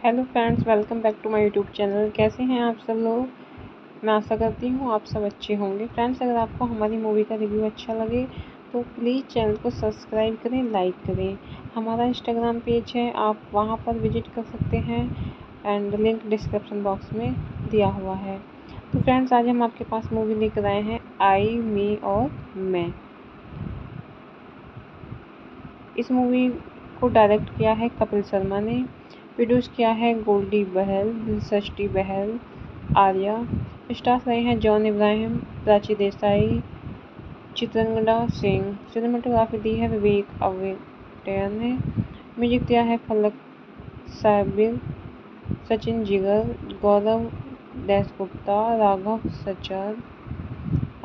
Hello friends, welcome back to my YouTube channel. कैसे हैं आप सब लोग। मैं आशा करती हूँ आप सब अच्छे होंगे। फ्रेंड्स, अगर आपको हमारी मूवी का रिव्यू अच्छा लगे तो प्लीज़ चैनल को सब्सक्राइब करें, लाइक करें। हमारा इंस्टाग्राम पेज है, आप वहाँ पर विजिट कर सकते हैं एंड लिंक डिस्क्रिप्शन बॉक्स में दिया हुआ है। तो फ्रेंड्स, आज हम आपके पास मूवी लेकर आए हैं आई, मी और मैं। इस मूवी को डायरेक्ट किया है कपिल शर्मा ने, प्रोड्यूस किया है गोल्डी बहल, दिलसृष्टि बहल, आर्या। स्टार्स रहे हैं जॉन इब्राहिम, प्राची देसाई, चित्रंगदा सिंह। सिनेमाटोग्राफी दी है विवेक अवेटेयर ने। म्यूजिक दिया है फलक साबिर, सचिन जिगर, गौरव Dasgupta, Raghav सचार।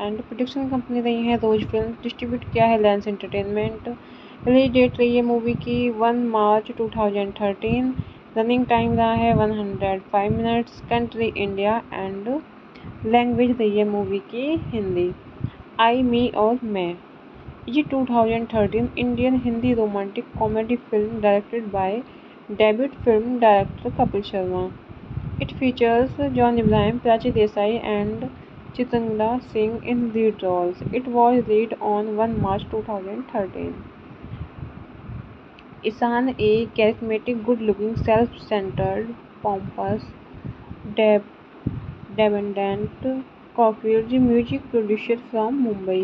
And production company रही है रोज फिल्म। डिस्ट्रीब्यूट किया है लेंस एंटरटेनमेंट। रिलीज डेट रही है मूवी की 1 मार्च 2013। रनिंग टाइम रहा है 105 minutes. Country India and language रही है मूवी की हिंदी। आई, मी और मैं। ये 2013 Indian Hindi romantic comedy film directed by debut film director Kapil Sharma. It features John Ibrahim, Prachi Desai and Chitanga Singh in lead roles. It was released on 1 March 2013. Ishan, a charismatic, good-looking, self-centered, pompous, dependent Caulfield music producer from Mumbai,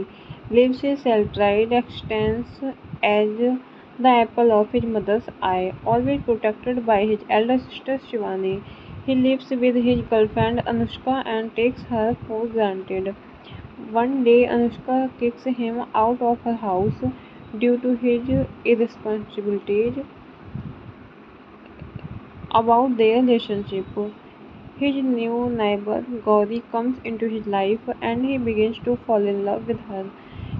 lives a self-pride extends as the apple of his mother's eye, always protected by his elder sister Shivani. He lives with his girlfriend Anushka and takes her for granted. One day, Anushka kicks him out of her house due to his irresponsibilities about their relationship. His new neighbor Gauri comes into his life and he begins to fall in love with her.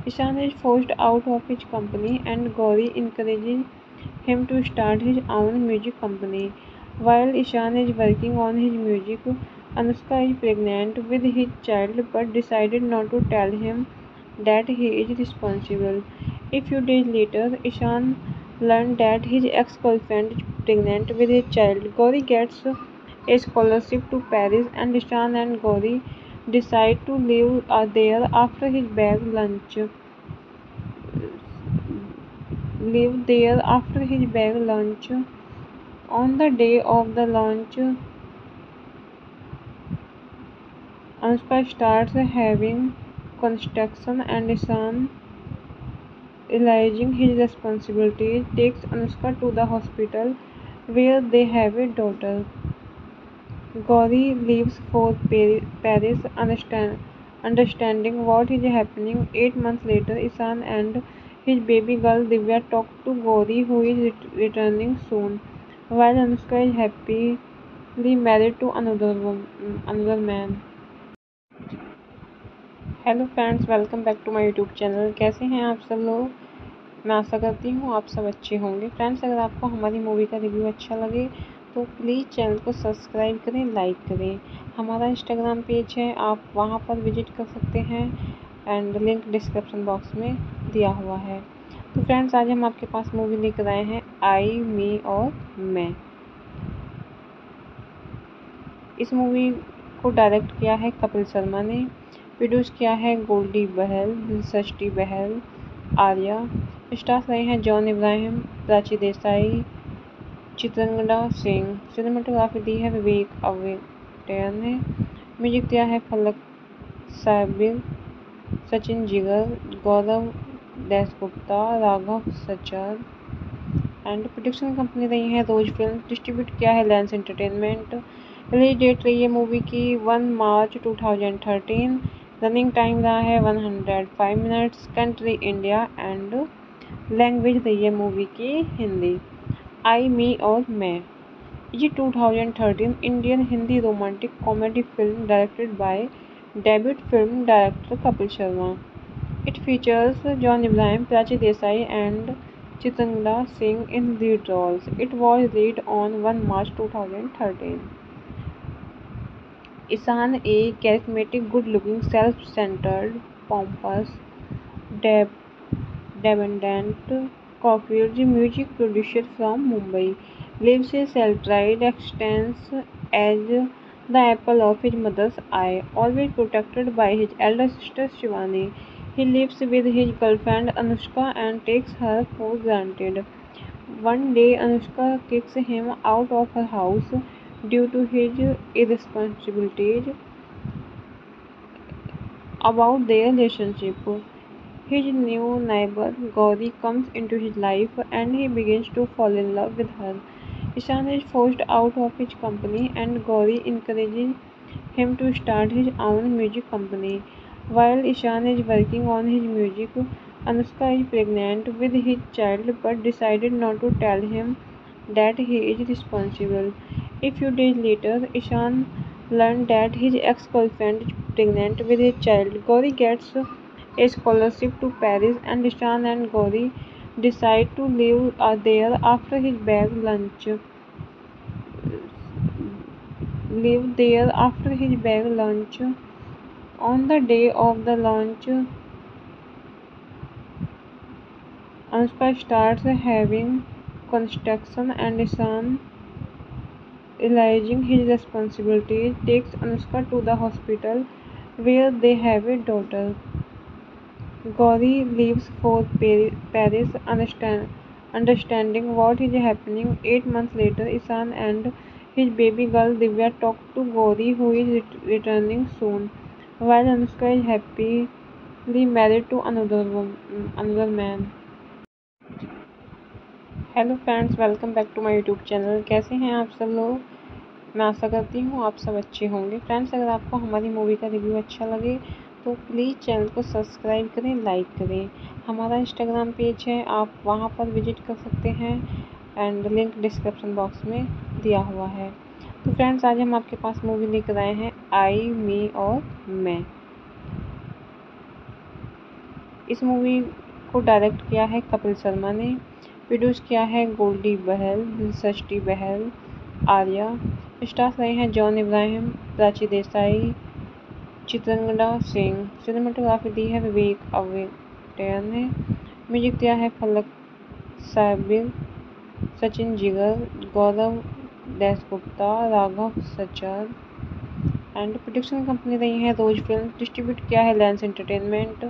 Ishan is forced out of his company and Gauri encourages him to start his own music company. While Ishan is working on his music, Anushka is pregnant with his child but decided not to tell him that he is responsible. A few days later, Ishan learned that his ex-girlfriend is pregnant with his child. Gauri gets a scholarship to Paris and Ishan and Gauri decide to live there after his bag lunch. Live there after his bag lunch. On the day of the launch, Anushka starts having construction and Ishan, realizing his responsibilities, takes Anushka to the hospital where they have a daughter. Gauri leaves for Paris, understanding what is happening. 8 months later, Ishan and his baby girl Divya talk to Gauri, who is returning soon, while Anushka is happily married to another man. Hello friends, welcome back to my YouTube channel. कैसे हैं आप सब लोग? मैं आशा करती हूँ आप सब अच्छे होंगे। फ्रेंड्स, अगर आपको हमारी मूवी का रिव्यू अच्छा लगे तो प्लीज़ चैनल को सब्सक्राइब करें, लाइक करें। हमारा इंस्टाग्राम पेज है, आप वहाँ पर विजिट कर सकते हैं एंड लिंक डिस्क्रिप्शन बॉक्स में दिया हुआ है। तो फ्रेंड्स, आज हम आपके पास मूवी लेकर आए हैं आई, मी और मैं। इस मूवी को डायरेक्ट किया है कपिल शर्मा ने, प्रोड्यूस किया है गोल्डी बहल, दिलसृष्टि बहल, आर्या। स्टार्स रहे हैं जॉन इब्राहिम, प्राची देसाई, चित्रंगदा सिंह। सिनेमाटोग्राफी दी है विवेक अवेटेयर ने। म्यूजिक दिया है फलक साबिर, सचिन जिगर, गौरव Dasgupta, Raghav सचार। And production company रही है रोज फिल्म। डिस्ट्रीब्यूट किया है लेंस एंटरटेनमेंट। रिलीज डेट रही है मूवी की 1 मार्च 2013। रनिंग टाइम रहा है 105 minutes. Country India and language रही है मूवी की हिंदी। आई, मी और मैं। ये 2013 Indian Hindi romantic comedy film directed by debut film director Kapil Sharma. It features John Ibrahim, Prachi Desai and Chitanga Singh in lead roles. It was released on 1 March 2013. Ishan, a charismatic, good-looking, self-centered, pompous, dependent Caulfield music producer from Mumbai, lives a self-tried existence as the apple of his mother's eye, always protected by his elder sister Shivani. He lives with his girlfriend Anushka and takes her for granted. One day, Anushka kicks him out of her house due to his irresponsibilities about their relationship. His new neighbor Gauri comes into his life and he begins to fall in love with her. Ishan is forced out of his company and Gauri encourages him to start his own music company. While Ishan is working on his music, Anushka is pregnant with his child but decided not to tell him that he is responsible. A few days later, Ishan learned that his ex-girlfriend is pregnant with his child. Gauri gets a scholarship to Paris and Ishan and Gauri decide to live there after his bag lunch. Live there after his bag lunch. On the day of the launch, Anushka starts having construction and Ishan, realizing his responsibilities, takes Anushka to the hospital where they have a daughter. Gauri leaves for Paris, understanding what is happening. 8 months later, Ishan and his baby girl Divya talk to Gauri, who is returning soon, while Anushka is happily married to another man. Hello friends, welcome back to my YouTube channel. कैसे हैं आप सब लोग? मैं आशा करती हूँ आप सब अच्छे होंगे। फ्रेंड्स, अगर आपको हमारी मूवी का रिव्यू अच्छा लगे तो प्लीज़ चैनल को सब्सक्राइब करें, लाइक करें। हमारा इंस्टाग्राम पेज है, आप वहाँ पर विजिट कर सकते हैं एंड लिंक डिस्क्रिप्शन बॉक्स में दिया हुआ है। तो फ्रेंड्स, आज हम आपके पास मूवी लेकर आए हैं आई, मी और मैं। इस मूवी को डायरेक्ट किया है कपिल शर्मा ने, प्रोड्यूस किया है गोल्डी बहल, दिलसृष्टि बहल, आर्या। स्टार्स रहे हैं जॉन इब्राहिम, प्राची देसाई, चित्रंगदा सिंह। सिनेमाटोग्राफी दी है विवेक अवेटेयर ने। म्यूजिक दिया है फलक साबिर, सचिन जिगर, गौरव Dasgupta, Raghav सचार। And production company रही है रोज फिल्म। डिस्ट्रीब्यूट किया है लेंस एंटरटेनमेंट।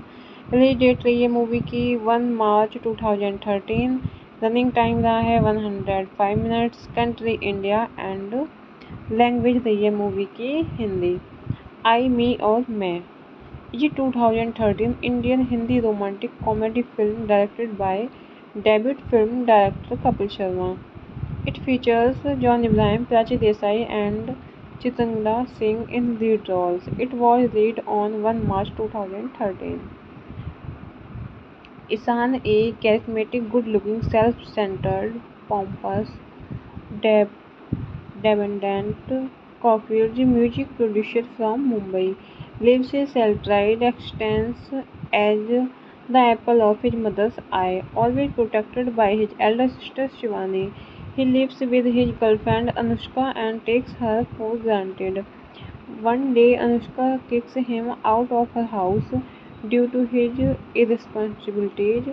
रिलीज डेट रही है मूवी की 1 मार्च 2013। रनिंग टाइम रहा है 105 minutes. Country India and language रही है मूवी की हिंदी। आई मी और मैं। ये 2013 Indian Hindi romantic comedy film directed by debut film director Kapil Sharma. It features John Ibrahim, Prachi Desai, and Chitangla Singh in lead roles. It was released on 1 March 2013. Ishan, a charismatic, good-looking, self-centered, pompous, deb- dependent Caulfield music producer from Mumbai, lives a self-tried existence as the apple of his mother's eye, always protected by his elder sister Shivani. He lives with his girlfriend Anushka and takes her for granted. One day, Anushka kicks him out of her house due to his irresponsibilities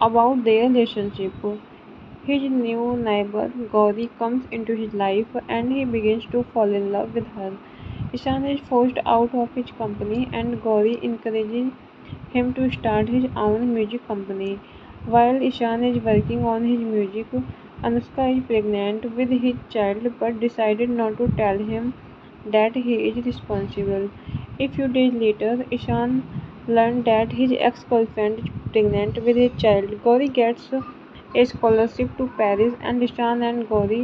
about their relationship. His new neighbor Gauri comes into his life and he begins to fall in love with her. Ishan is forced out of his company and Gauri encourages him to start his own music company. While Ishan is working on his music, Anushka is pregnant with his child but decided not to tell him that he is responsible. A few days later, Ishan learned that his ex-girlfriend is pregnant with his child. Gauri gets a scholarship to Paris and Ishan and Gauri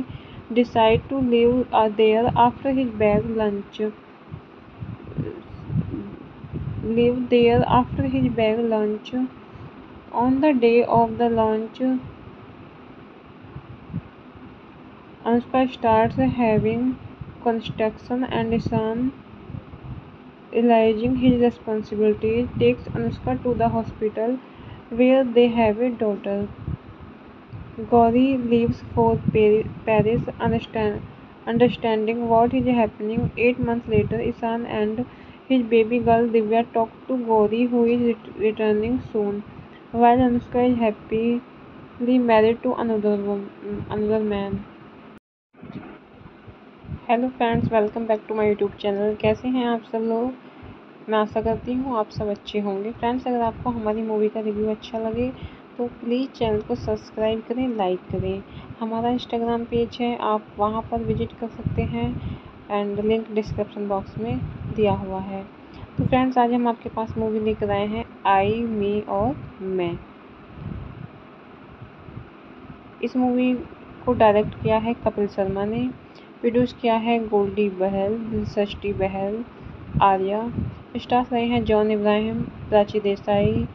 decide to live there after his bag lunch. Live there after his bag lunch. On the day of the launch, Anushka starts having construction and Ishan, realizing his responsibilities, takes Anushka to the hospital where they have a daughter. Gauri leaves for Paris, understanding what is happening. 8 months later, Ishan and his baby girl Divya talk to Gauri, who is returning soon, while Anushka is happily married to another man. Hello friends, welcome back to my YouTube channel. कैसे हैं आप सब लोग? मैं आशा करती हूँ आप सब अच्छे होंगे। फ्रेंड्स, अगर आपको हमारी मूवी का रिव्यू अच्छा लगे तो प्लीज़ चैनल को सब्सक्राइब करें, लाइक करें। हमारा इंस्टाग्राम पेज है, आप वहाँ पर विजिट कर सकते हैं एंड लिंक डिस्क्रिप्शन बॉक्स में दिया हुआ है। तो फ्रेंड्स, आज हम आपके पास मूवी लेकर आए हैं आई मी और मैं। इस मूवी को डायरेक्ट किया है कपिल शर्मा ने, प्रोड्यूस किया है गोल्डी बहल, दिलसृष्टि बहल, आर्या। स्टार्स रहे हैं जॉन इब्राहिम, प्राची देसाई,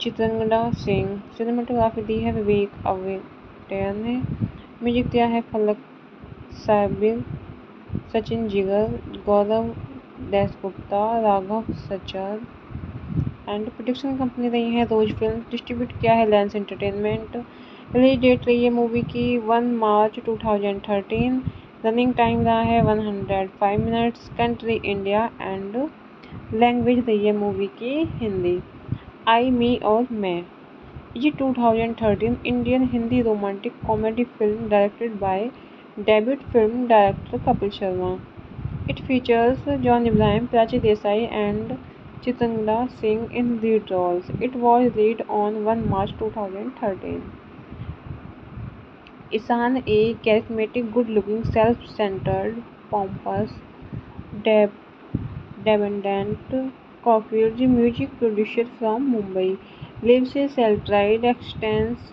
चित्रंगदा सिंह। सिनेमाटोग्राफी दी है विवेक अवेटेयर ने। म्यूजिक दिया है फलक साबिर, सचिन जिगर, गौरव Dasgupta, Raghav सचार and production company रही है रोज फिल्म। डिस्ट्रीब्यूट किया है लेंस एंटरटेनमेंट। रिलीज डेट रही है मूवी की 1 मार्च 2013। रनिंग टाइम रहा है 105 minutes. Country India and language रही है मूवी की हिंदी। आई मी और मैं। ये 2013 Indian Hindi romantic comedy film directed by debut film director Kapil Sharma. It features John Ibrahim, Prachi Desai, and Chitangla Singh in lead roles. It was released on 1 March 2013. Ishan, a charismatic, good-looking, self-centered, pompous, dependent Caulfield music producer from Mumbai, lives a self-tried existence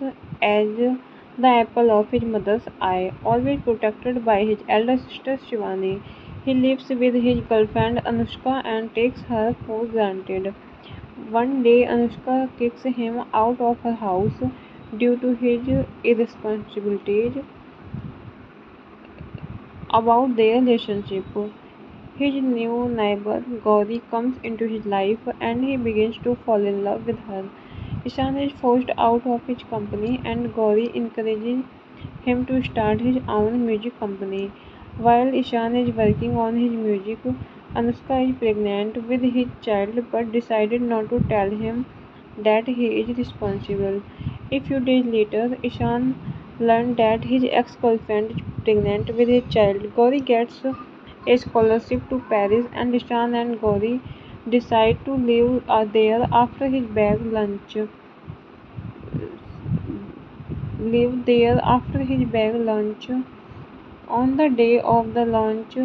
as the apple of his mother's eye, always protected by his elder sister Shivani. He lives with his girlfriend Anushka and takes her for granted. One day, Anushka kicks him out of her house due to his irresponsibilities about their relationship. His new neighbor Gauri comes into his life and he begins to fall in love with her. Ishan is forced out of his company and Gauri encourages him to start his own music company. While Ishan is working on his music, Anushka is pregnant with his child but decided not to tell him that he is responsible. A few days later, Ishan learned that his ex-girlfriend is pregnant with his child. Gauri gets a scholarship to Paris and Ishan and Gauri decide to live there after his bag lunch. On the day of the launch,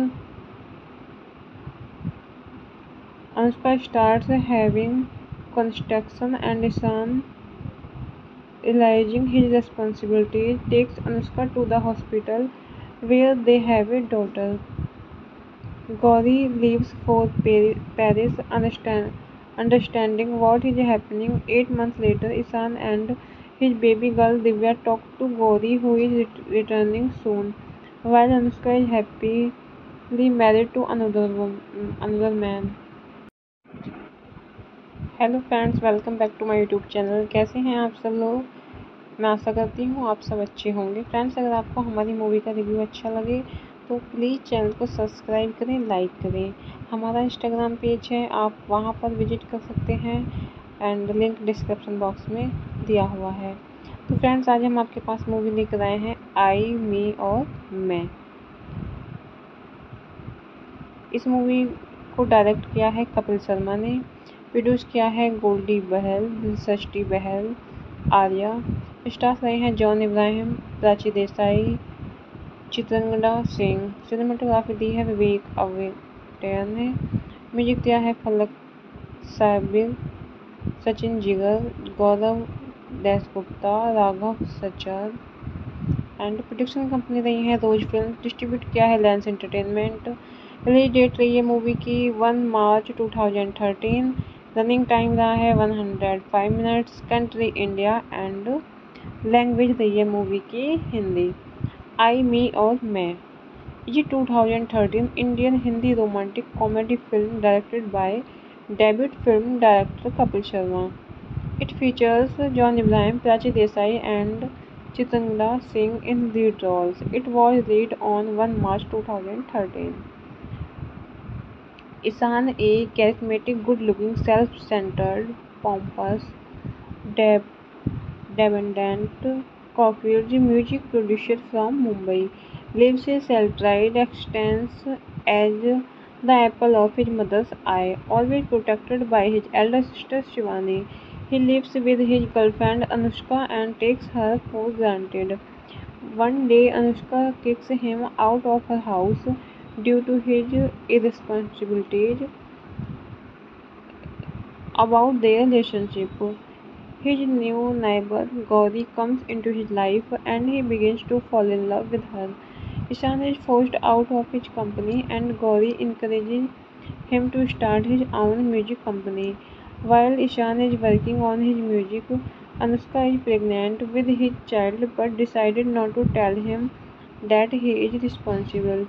Anushka starts having construction and Ishan, realizing his responsibilities, takes Anushka to the hospital where they have a daughter. Gauri leaves for Paris, understanding what is happening. 8 months later, Ishan and his baby girl Divya talk to Gauri, who is returning soon, while Anushka is happily married to another man. Hello friends, welcome back to my YouTube channel. कैसे हैं आप सब लोग? मैं आशा करती हूँ आप सब अच्छे होंगे। फ्रेंड्स, अगर आपको हमारी मूवी का रिव्यू अच्छा लगे तो प्लीज़ चैनल को सब्सक्राइब करें, लाइक करें। हमारा इंस्टाग्राम पेज है, आप वहाँ पर विजिट कर सकते हैं एंड लिंक डिस्क्रिप्शन बॉक्स में दिया हुआ है। तो फ्रेंड्स, आज हम आपके पास मूवी लेकर आए हैं आई, मी और मैं। इस मूवी को डायरेक्ट किया है कपिल शर्मा ने, प्रोड्यूस किया है गोल्डी बहल, दिलसृष्टि बहल, आर्या। स्टार्स रहे हैं जॉन इब्राहिम, प्राची देसाई, चित्रंगदा सिंह। सिनेमाटोग्राफी दी है विवेक अवेटेयर ने। म्यूजिक दिया है फलक साबिर, सचिन जिगर, गौरव Dasgupta, Raghav सचार and production company रही है रोज फिल्म। डिस्ट्रीब्यूट किया है लेंस एंटरटेनमेंट। रिलीज डेट रही है मूवी की 1 मार्च 2013। रनिंग टाइम रहा है 105 minutes. Country India and language रही है मूवी की हिंदी। आई, मी और मैं ये 2013 Indian Hindi romantic comedy film directed by debut film director Kapil Sharma. It features John Ibrahim, Prachi Desai and Chitanga Singh in lead roles. It was released on 1 March 2013. Ishan, a charismatic, good-looking, self-centered, pompous, dependent Caulfield music producer from Mumbai, lives a self-tried existence as the apple of his mother's eye, always protected by his elder sister Shivani. He lives with his girlfriend Anushka and takes her for granted. One day, Anushka kicks him out of her house due to his irresponsibilities about their relationship. His new neighbor Gauri comes into his life and he begins to fall in love with her. Ishan is forced out of his company and Gauri encourages him to start his own music company. While Ishan is working on his music, Anushka is pregnant with his child but decided not to tell him that he is responsible.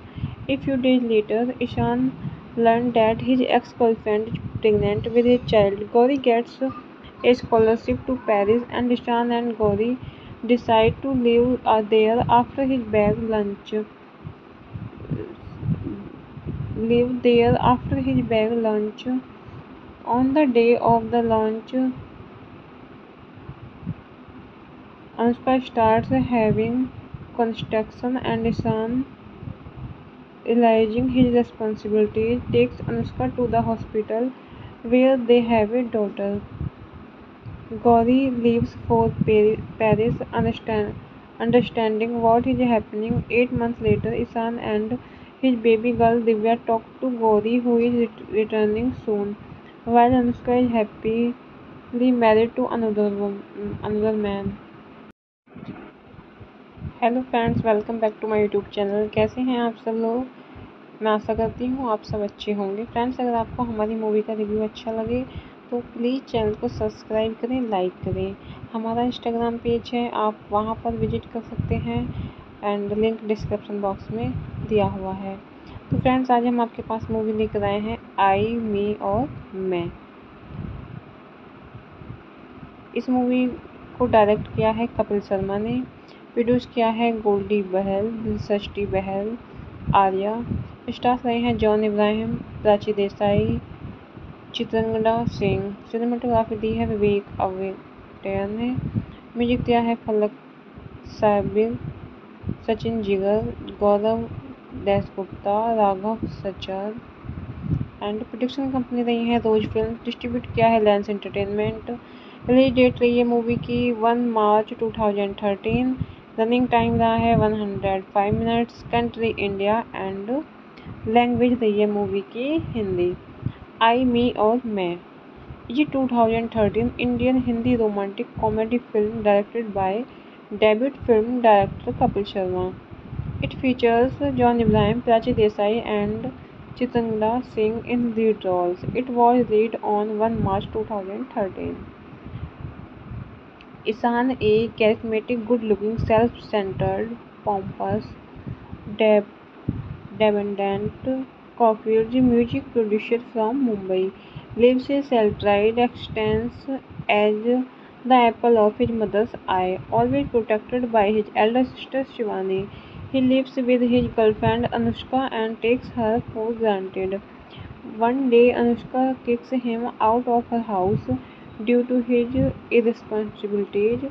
A few days later, Ishan learned that his ex-girlfriend is pregnant with his child. Gauri gets a scholarship to Paris and Ishan and Gauri decide to live there after his bag lunch. Live there after his bag lunch. On the day of the launch, Anushka starts having construction and Ishan, realizing his responsibilities, takes Anushka to the hospital where they have a daughter. Gauri leaves for Paris, understanding what is happening. 8 months later, Ishan and his baby girl Divya talk to Gauri, who is returning soon, while Anushka is happily married to another man. Hello friends, welcome back to my YouTube channel. कैसे हैं आप सब लोग? मैं आशा करती हूँ आप सब अच्छे होंगे। फ्रेंड्स, अगर आपको हमारी मूवी का रिव्यू अच्छा लगे तो प्लीज़ चैनल को सब्सक्राइब करें, लाइक करें। हमारा इंस्टाग्राम पेज है, आप वहाँ पर विजिट कर सकते हैं एंड लिंक डिस्क्रिप्शन बॉक्स में दिया हुआ है। तो फ्रेंड्स, आज हम आपके पास मूवी लेकर आए हैं आई, मी और मैं। इस मूवी को डायरेक्ट किया है कपिल शर्मा ने, प्रोड्यूस किया है गोल्डी बहल, दिलसृष्टि बहल, आर्या। स्टार्स रहे हैं जॉन इब्राहिम, प्राची देसाई, चित्रंगदा सिंह। सिनेमाटोग्राफी दी है विवेक अवेटेयर ने। म्यूजिक दिया है फलक साबिर, सचिन जिगर, गौरव Dasgupta, Raghav सचार and production company रही है रोज फिल्म। डिस्ट्रीब्यूट किया है लेंस एंटरटेनमेंट। रिलीज डेट रही है मूवी की 1 मार्च 2013। रनिंग टाइम रहा है 105 minutes. Country India and language रही है मूवी की हिंदी। आई मी और मैं। ये 2013 Indian Hindi romantic comedy film directed by debut film director Kapil Sharma. It features John Ibrahim, Prachi Desai, and Chitangla Singh in lead roles. It was released on 1 March 2013. Ishan, a charismatic, good-looking, self-centered, pompous, dependent Caulfield music producer from Mumbai, lives a self-tried existence as the apple of his mother's eye, always protected by his elder sister Shivani. He lives with his girlfriend Anushka and takes her for granted. One day, Anushka kicks him out of her house due to his irresponsibilities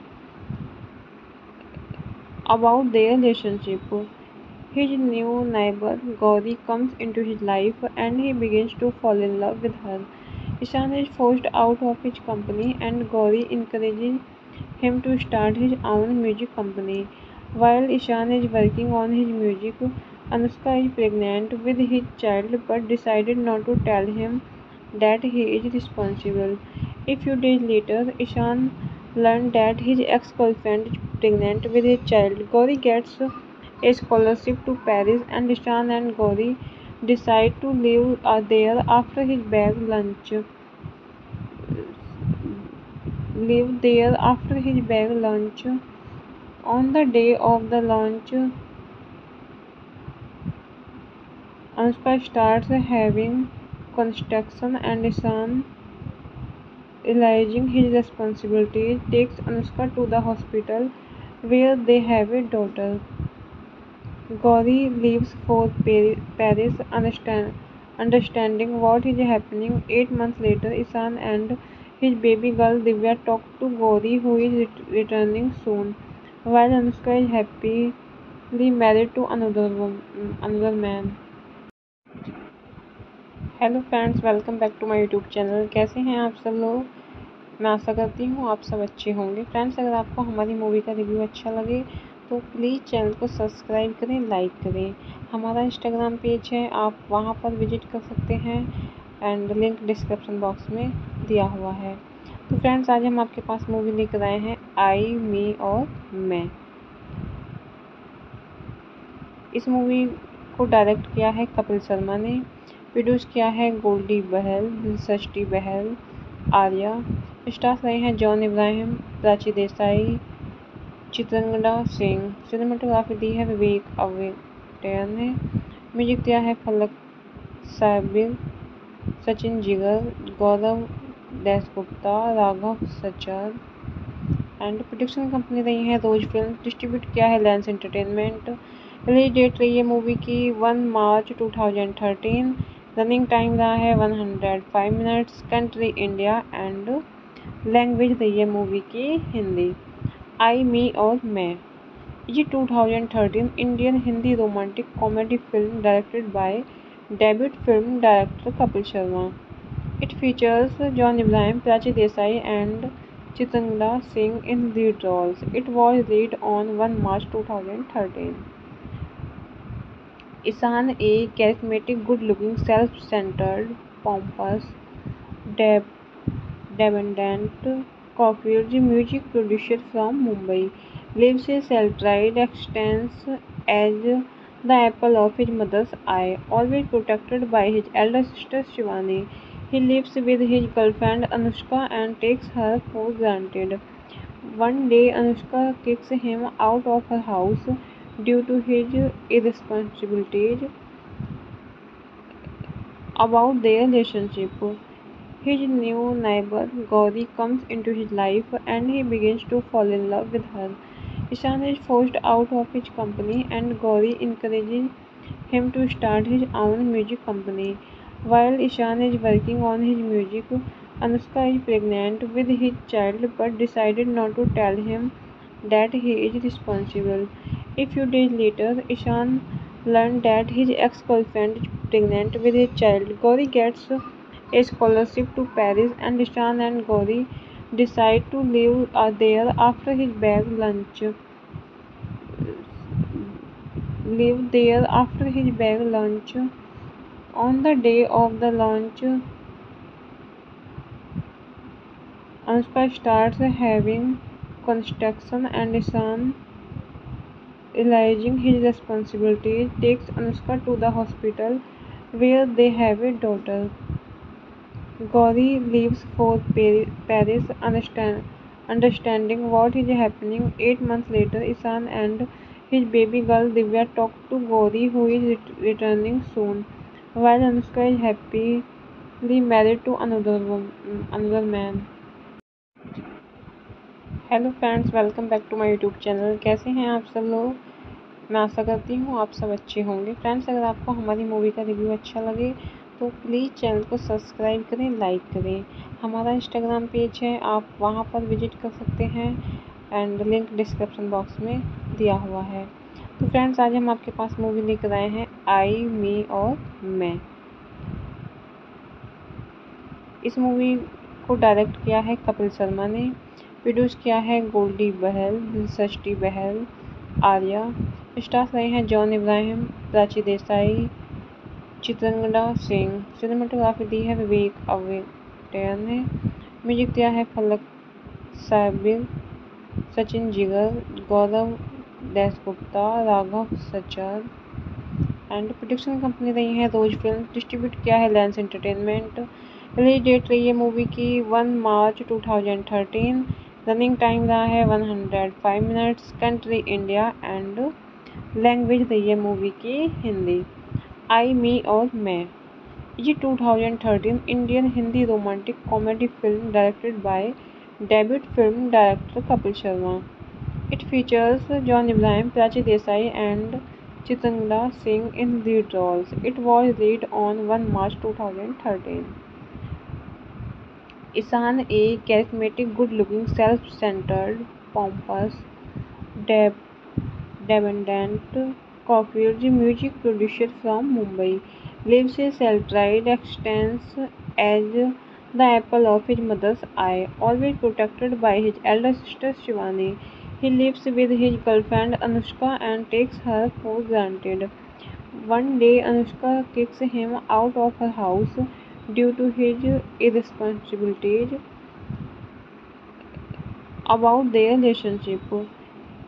about their relationship. His new neighbor Gauri comes into his life and he begins to fall in love with her. Ishan is forced out of his company and Gauri encourages him to start his own music company. While Ishan is working on his music, Anushka is pregnant with his child but decided not to tell him that he is responsible. A few days later, Ishan learned that his ex-girlfriend is pregnant with his child. Gauri gets a scholarship to Paris and Ishan and Gauri decide to live there after his bag lunch. Live there after his bag lunch. On the day of the launch, Anushka starts having construction and Ishan, realizing his responsibilities, takes Anushka to the hospital where they have a daughter. Gauri leaves for Paris, understanding what is happening. 8 months later, Ishan and his baby girl Divya talk to Gauri, who is returning soon, while Anushka is happily married to another man. Hello friends, welcome back to my YouTube channel. कैसे हैं आप सब लोग? मैं आशा करती हूँ आप सब अच्छे होंगे। फ्रेंड्स, अगर आपको हमारी मूवी का रिव्यू अच्छा लगे तो प्लीज़ चैनल को सब्सक्राइब करें, लाइक करें। हमारा इंस्टाग्राम पेज है, आप वहाँ पर विजिट कर सकते हैं एंड लिंक डिस्क्रिप्शन बॉक्स में दिया हुआ है। तो फ्रेंड्स, आज हम आपके पास मूवी लेकर आए हैं आई मी और मैं। इस मूवी को डायरेक्ट किया है कपिल शर्मा ने, प्रोड्यूस किया है गोल्डी बहल, दिलसृष्टि बहल, आर्या। स्टार्स रहे हैं जॉन इब्राहिम, प्राची देसाई, चित्रंगदा सिंह। सिनेमाटोग्राफी दी है विवेक अवेटेयर ने। म्यूजिक दिया है फलक साबिर, सचिन जिगर, गौरव Dasgupta, Raghav सचार and production company रही है रोज फिल्म। डिस्ट्रीब्यूट किया है लेंस एंटरटेनमेंट। रिलीज डेट रही है मूवी की 1 मार्च 2013। रनिंग टाइम रहा है 105 minutes. Country India and language रही है मूवी की हिंदी। आई मी और मैं। ये 2013 Indian Hindi romantic comedy film directed by debut film director Kapil Sharma. It features John Ibrahim, Prachi Desai, and Chitangla Singh in lead roles. It was released on 1 March 2013. Ishan, a charismatic, good-looking, self-centered, pompous, dependent Caulfield music producer from Mumbai, lives a self-tried existence as the apple of his mother's eye, always protected by his elder sister Shivani. He lives with his girlfriend Anushka and takes her for granted. One day, Anushka kicks him out of her house due to his irresponsibilities about their relationship. His new neighbor Gauri comes into his life and he begins to fall in love with her. Ishan is forced out of his company and Gauri encourages him to start his own music company. While Ishan is working on his music, Anushka is pregnant with his child but decided not to tell him that he is responsible. A few days later, Ishan learned that his ex-girlfriend is pregnant with his child. Gauri gets a scholarship to Paris and Ishan and Gauri decide to live there after his bag lunch. On the day of the launch, Anushka starts having construction and Ishan, realizing his responsibilities, takes Anushka to the hospital where they have a daughter. Gauri leaves for Paris, understanding what is happening. 8 months later, Ishan and his baby girl Divya talk to Gauri, who is returning soon, while Anushka is happily married to another man. Hello friends, welcome back to my YouTube channel. कैसे हैं आप सब लोग? मैं आशा करती हूँ आप सब अच्छे होंगे। फ्रेंड्स, अगर आपको हमारी मूवी का रिव्यू अच्छा लगे तो प्लीज़ चैनल को सब्सक्राइब करें, लाइक करें। हमारा इंस्टाग्राम पेज है, आप वहाँ पर विजिट कर सकते हैं एंड लिंक डिस्क्रिप्शन बॉक्स में दिया हुआ है। तो फ्रेंड्स, आज हम आपके पास मूवी लेकर आए हैं आई, मी और मैं। इस मूवी को डायरेक्ट किया है कपिल शर्मा ने, प्रोड्यूस किया है गोल्डी बहल, दिलसृष्टि बहल, आर्या। स्टार्स रहे हैं जॉन इब्राहिम, प्राची देसाई, चित्रंगदा सिंह। सिनेमाटोग्राफी दी है विवेक अवेटेयर ने। म्यूजिक दिया है फलक साबिर, सचिन जिगर, गौरव Dasgupta, Raghav सचार। And production company रही है रोज फिल्म। डिस्ट्रीब्यूट किया है लेंस एंटरटेनमेंट। रिलीज डेट रही है मूवी की 1 मार्च 2013। रनिंग टाइम रहा है 105 minutes. Country India and language रही है मूवी की हिंदी। आई, मी और मैं। ये 2013 Indian Hindi romantic comedy film directed by debut film director Kapil Sharma. It features John Ibrahim, Prachi Desai and Chitanga Singh in lead roles. It was released on 1 March 2013. Ishan, a charismatic, good-looking, self-centered, pompous, dependent Caulfield music producer from Mumbai, lives a self-tried existence as the apple of his mother's eye, always protected by his elder sister Shivani. He lives with his girlfriend Anushka and takes her for granted. One day, Anushka kicks him out of her house due to his irresponsibilities about their relationship.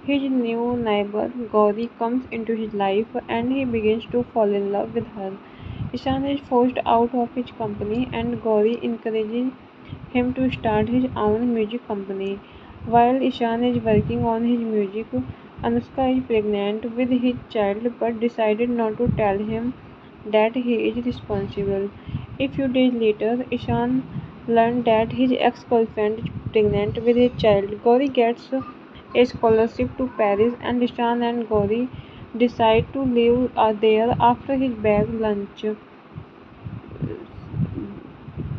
His new neighbor Gauri comes into his life and he begins to fall in love with her. Ishan is forced out of his company and Gauri encourages him to start his own music company. While Ishan is working on his music, Anushka is pregnant with his child but decided not to tell him that he is responsible. A few days later, Ishan learned that his ex-girlfriend is pregnant with his child. Gauri gets a scholarship to Paris and Ishan and Gauri decide to live there after his bag lunch.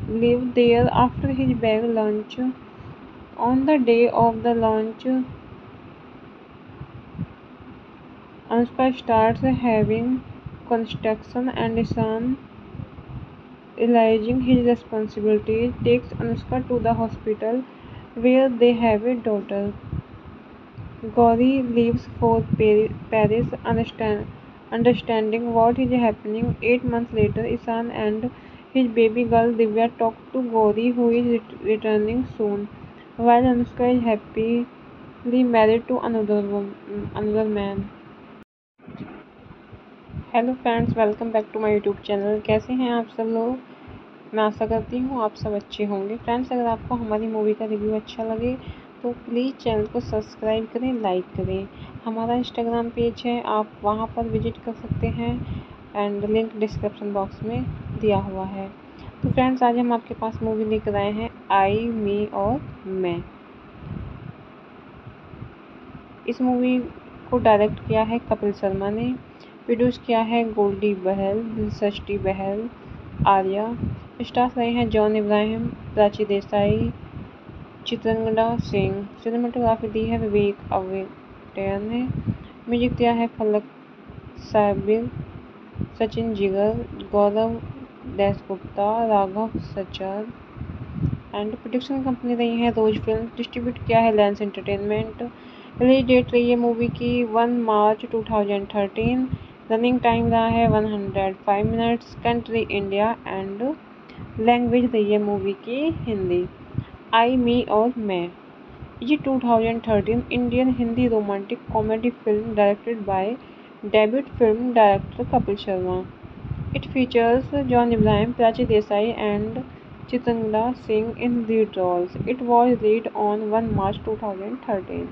Live there after his bag lunch. On the day of the launch, Anushka starts having construction and Ishan, realizing his responsibilities, takes Anushka to the hospital where they have a daughter. Gauri leaves for Paris, understanding what is happening. 8 months later, Ishan and his baby girl Divya talk to Gauri, who is returning soon, while Anushka is happily married to another man. Hello friends, welcome back to my YouTube channel. कैसे हैं आप सब लोग? मैं आशा करती हूँ आप सब अच्छे होंगे। फ्रेंड्स, अगर आपको हमारी मूवी का रिव्यू अच्छा लगे तो प्लीज़ चैनल को सब्सक्राइब करें, लाइक करें। हमारा इंस्टाग्राम पेज है, आप वहाँ पर विजिट कर सकते हैं एंड लिंक डिस्क्रिप्शन बॉक्स में दिया हुआ है। तो फ्रेंड्स, आज हम आपके पास मूवी लेकर आए हैं आई, मी और मैं। इस मूवी को डायरेक्ट किया है कपिल शर्मा ने, प्रोड्यूस किया है गोल्डी बहल, दिलसृष्टि बहल, आर्या। स्टार्स रहे हैं जॉन इब्राहिम, प्राची देसाई, चित्रंगदा सिंह। सिनेमाटोग्राफी दी है विवेक अवेटेयर ने। म्यूजिक दिया है फलक साबिर, सचिन जिगर, गौरव Dasgupta, Raghav सचार। And production company रही है रोज फिल्म। डिस्ट्रीब्यूट किया है लेंस एंटरटेनमेंट। रिलीज डेट रही है मूवी की 1 मार्च 2013। रनिंग टाइम रहा है 105 minutes. Country India and language रही है मूवी की हिंदी। आई मी और मैं। ये 2013 Indian Hindi romantic comedy film directed by debut film director Kapil Sharma. It features John Ibrahim, Prachi Desai, and Chitangla Singh in lead roles. It was released on 1 March 2013.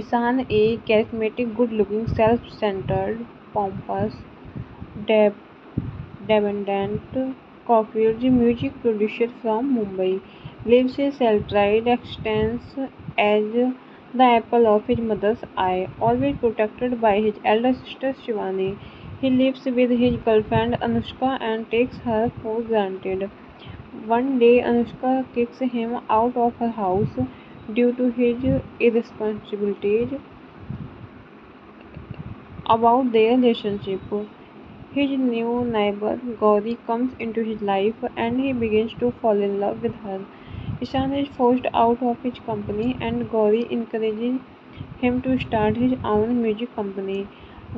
Ishan, a charismatic, good-looking, self-centered, pompous, deb- dependent Caulfield music producer from Mumbai, lives a self-tried existence as the apple of his mother's eye, always protected by his elder sister Shivani. He lives with his girlfriend Anushka and takes her for granted. One day, Anushka kicks him out of her house due to his irresponsibilities about their relationship. His new neighbor Gauri comes into his life and he begins to fall in love with her. Ishan is forced out of his company and Gauri encourages him to start his own music company.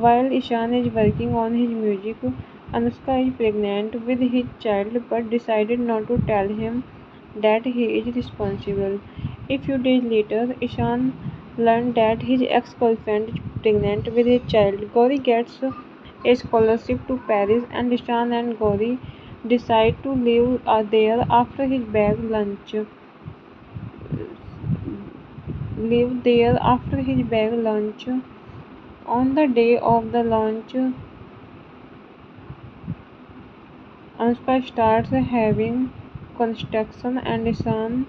While Ishan is working on his music, Anushka is pregnant with his child but decided not to tell him that he is responsible. A few days later, Ishan learned that his ex-girlfriend is pregnant with his child. Gauri gets a scholarship to Paris and Ishan and Gauri decide to live there after his bag lunch. Live there after his bag lunch. On the day of the launch, Anushka starts having construction and Ishan,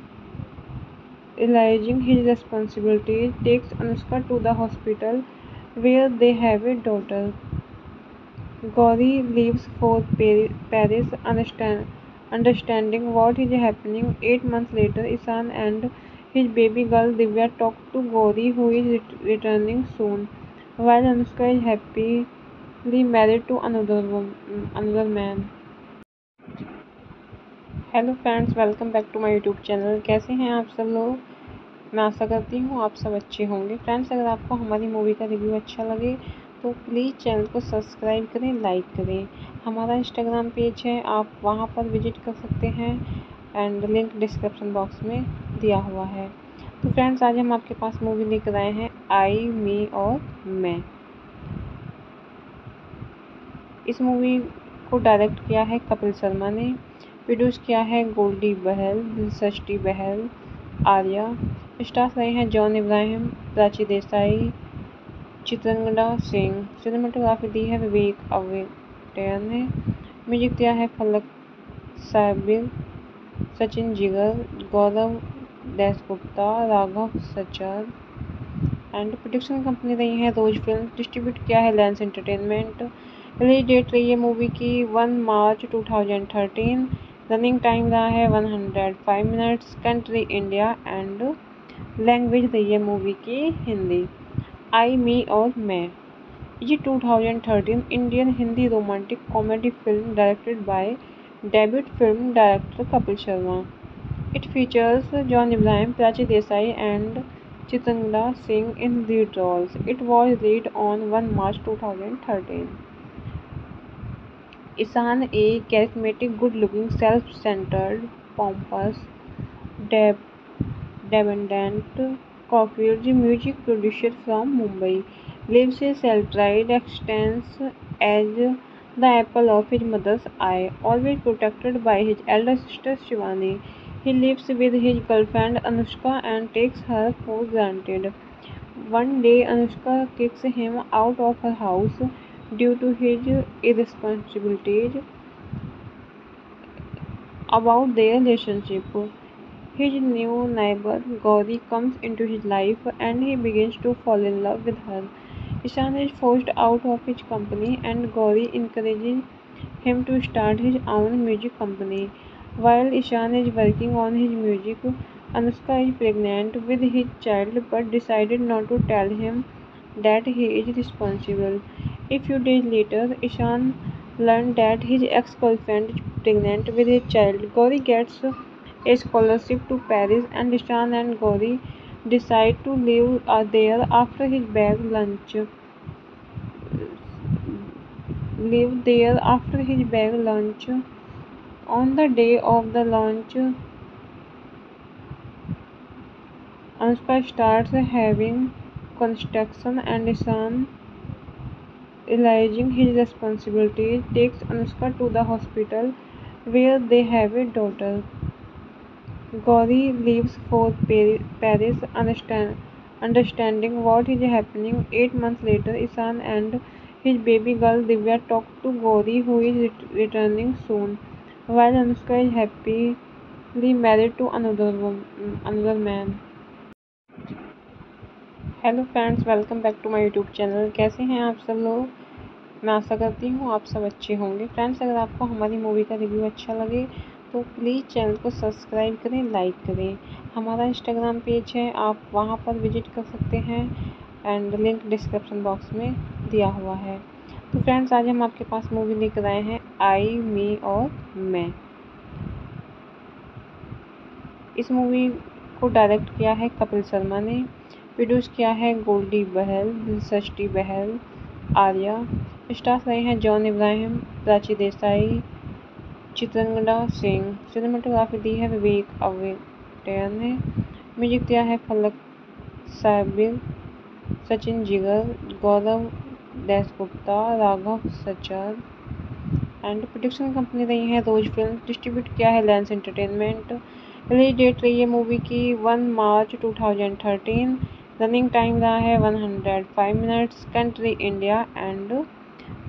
realizing his responsibilities, takes Anushka to the hospital where they have a daughter. Gauri leaves for Paris, understanding what is happening. 8 months later, Ishan and his baby girl Divya talk to Gauri, who is returning soon, while Anushka is happily married to another man. Hello friends, welcome back to my YouTube channel. कैसे हैं आप सब लोग? मैं आशा करती हूँ आप सब अच्छे होंगे। फ्रेंड्स, अगर आपको हमारी मूवी का रिव्यू अच्छा लगे तो प्लीज़ चैनल को सब्सक्राइब करें, लाइक करें। हमारा इंस्टाग्राम पेज है, आप वहाँ पर विजिट कर सकते हैं एंड लिंक डिस्क्रिप्शन बॉक्स में दिया हुआ है। तो फ्रेंड्स, आज हम आपके पास मूवी लेकर आए हैं आई मी और मैं। इस मूवी को डायरेक्ट किया है कपिल शर्मा ने, प्रोड्यूस किया है गोल्डी बहल, दिलसृष्टि बहल, आर्या। स्टार्स रहे हैं जॉन इब्राहिम, प्राची देसाई, चित्रंगदा सिंह। सिनेमाटोग्राफी दी है विवेक अवेटेयर ने। म्यूजिक दिया है फलक साबिर, सचिन जिगर, गौरव Dasgupta, Raghav सचार and production company रही है रोज फिल्म। डिस्ट्रीब्यूट किया है लेंस एंटरटेनमेंट। रिलीज डेट रही है मूवी की 1 मार्च 2013। रनिंग टाइम रहा है 105 minutes. Country India and language रही है मूवी की हिंदी। आई मी और मैं। ये 2013 Indian Hindi romantic comedy film directed by debut film director Kapil Sharma. It features John Ibrahim, Prachi Desai, and Chitangla Singh in lead roles. It was released on 1 March 2013. Ishan, a charismatic, good-looking, self-centered, pompous, dependent Caulfield music producer from Mumbai, lives a self-tried existence as the apple of his mother's eye, always protected by his elder sister Shivani. He lives with his girlfriend Anushka and takes her for granted. One day, Anushka kicks him out of her house due to his irresponsibilities about their relationship. His new neighbor Gauri comes into his life and he begins to fall in love with her. Ishan is forced out of his company and Gauri encourages him to start his own music company. While Ishan is working on his music, Anushka is pregnant with his child but decided not to tell him that he is responsible. A few days later, Ishan learned that his ex-girlfriend is pregnant with his child. Gauri gets a scholarship to Paris and Ishan and Gauri decide to live there after his bag lunch. On the day of the launch, Anushka starts having construction and Ishan, realizing his responsibilities, takes Anushka to the hospital where they have a daughter. Gauri leaves for Paris, understanding what is happening. 8 months later, Ishan and his baby girl Divya talk to Gauri, who is returning soon, while Anushka is happily married to another man. Hello friends, welcome back to my YouTube channel. कैसे हैं आप सब लोग? मैं आशा करती हूँ आप सब अच्छे होंगे। फ्रेंड्स, अगर आपको हमारी मूवी का रिव्यू अच्छा लगे तो प्लीज़ चैनल को सब्सक्राइब करें, लाइक करें। हमारा इंस्टाग्राम पेज है, आप वहाँ पर विजिट कर सकते हैं एंड लिंक डिस्क्रिप्शन बॉक्स में दिया हुआ है। तो फ्रेंड्स, आज हम आपके पास मूवी लेकर आए हैं आई, मी और मैं। इस मूवी को डायरेक्ट किया है कपिल शर्मा ने, प्रोड्यूस किया है गोल्डी बहल, दिलसृष्टि बहल, आर्या। स्टार्स रहे हैं जॉन इब्राहिम, प्राची देसाई, चित्रंगदा सिंह। सिनेमाटोग्राफी दी है विवेक अवेटन ने। म्यूजिक दिया है फलक साबिर, सचिन जिगर, गौरव Dasgupta, Raghav सचार and production company रही है रोज फिल्म। डिस्ट्रीब्यूट किया है लेंस एंटरटेनमेंट। रिलीज डेट रही है मूवी की 1 मार्च 2013। रनिंग टाइम रहा है 105 minutes. Country India and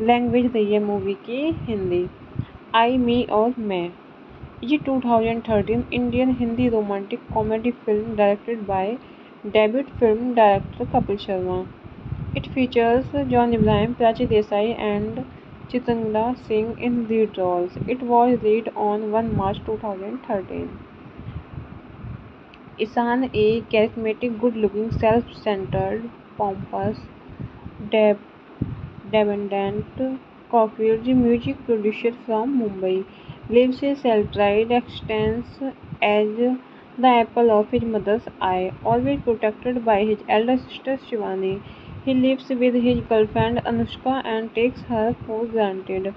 language रही है मूवी की हिंदी। आई, मी और मैं ये 2013 Indian Hindi romantic comedy film directed by debut film director Kapil Sharma. It features John Ibrahim, Prachi Desai and Chitanga Singh in lead roles. It was released on 1 March 2013. Ishan, a charismatic, good-looking, self-centered, pompous, dependent Caulfield music producer from Mumbai, lives a self-tried existence as the apple of his mother's eye, always protected by his elder sister Shivani. He lives with his girlfriend Anushka and takes her for granted.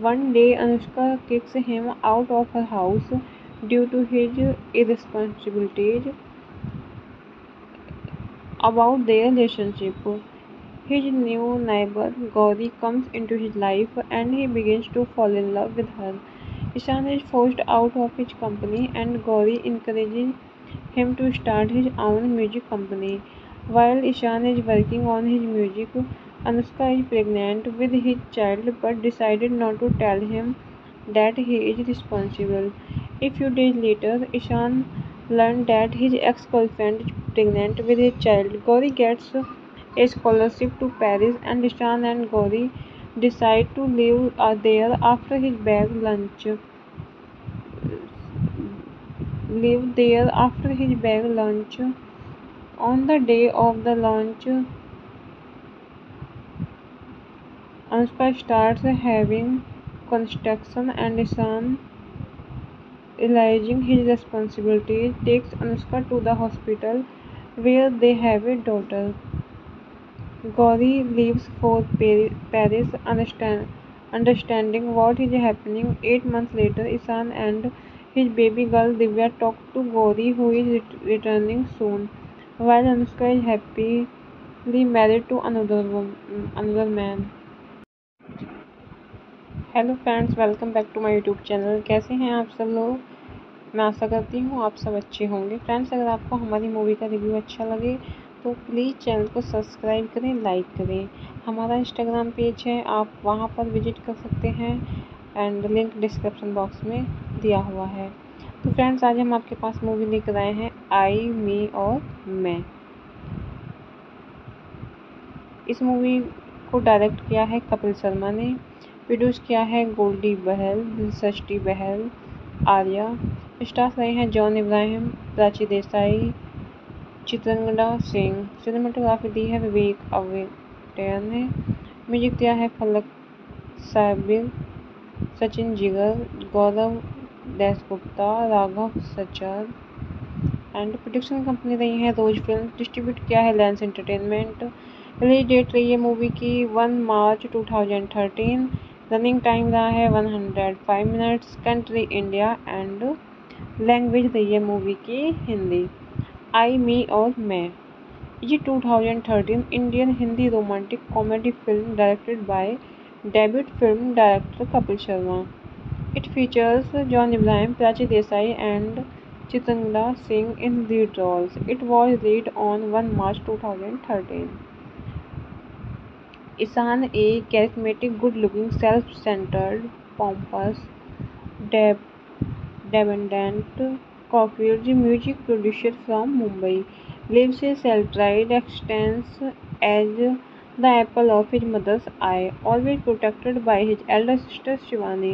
One day, Anushka kicks him out of her house due to his irresponsibilities about their relationship. His new neighbor Gauri comes into his life and he begins to fall in love with her. Ishan is forced out of his company and Gauri encourages him to start his own music company. While Ishan is working on his music, Anushka is pregnant with his child but decided not to tell him that he is responsible. A few days later, Ishan learned that his ex-girlfriend is pregnant with his child. Gauri gets a scholarship to Paris and Ishan and Gauri decide to live there after his bag lunch. Live there after his bag lunch. On the day of the launch, Anushka starts having construction and Ishan, realizing his responsibilities, takes Anushka to the hospital where they have a daughter. Gauri leaves for Paris, understanding what is happening. 8 months later, Ishan and his baby girl Divya talk to Gauri, who is returning soon, while Anushka is happily married to another man. Hello friends, welcome back to my YouTube channel. कैसे हैं आप सब लोग? मैं आशा करती हूँ आप सब अच्छे होंगे। फ्रेंड्स, अगर आपको हमारी मूवी का रिव्यू अच्छा लगे तो प्लीज़ चैनल को सब्सक्राइब करें, लाइक करें। हमारा इंस्टाग्राम पेज है, आप वहाँ पर विजिट कर सकते हैं एंड लिंक डिस्क्रिप्शन बॉक्स में दिया हुआ है। तो फ्रेंड्स, आज हम आपके पास मूवी लेकर आए हैं आई, मी और मैं। इस मूवी को डायरेक्ट किया है कपिल शर्मा ने, प्रोड्यूस किया है गोल्डी बहल, दिलसृष्टि बहल, आर्या। स्टार्स रहे हैं जॉन इब्राहिम, प्राची देसाई, चित्रंगदा सिंह। सिनेमाटोग्राफी दी है विवेक अवेटन ने। म्यूजिक दिया है फलक साबिर, सचिन जिगर, गौरव Dasgupta, Raghav सचार and production company रही है रोज फिल्म। डिस्ट्रीब्यूट किया है लेंस एंटरटेनमेंट। रिलीज डेट रही है मूवी की 1 मार्च 2013। रनिंग टाइम रहा है 105 minutes. Country India and language रही है मूवी की हिंदी। आई मी और मैं। ये 2013 Indian Hindi romantic comedy film directed by debut film director Kapil Sharma. It features John Ibrahim, Prachi Desai, and Chitangla Singh in lead roles. It was released on 1 March 2013. Ishan, a charismatic, good-looking, self-centered, pompous, dependent Caulfield music producer from Mumbai, lives a self-tried existence as the apple of his mother's eye, always protected by his elder sister Shivani.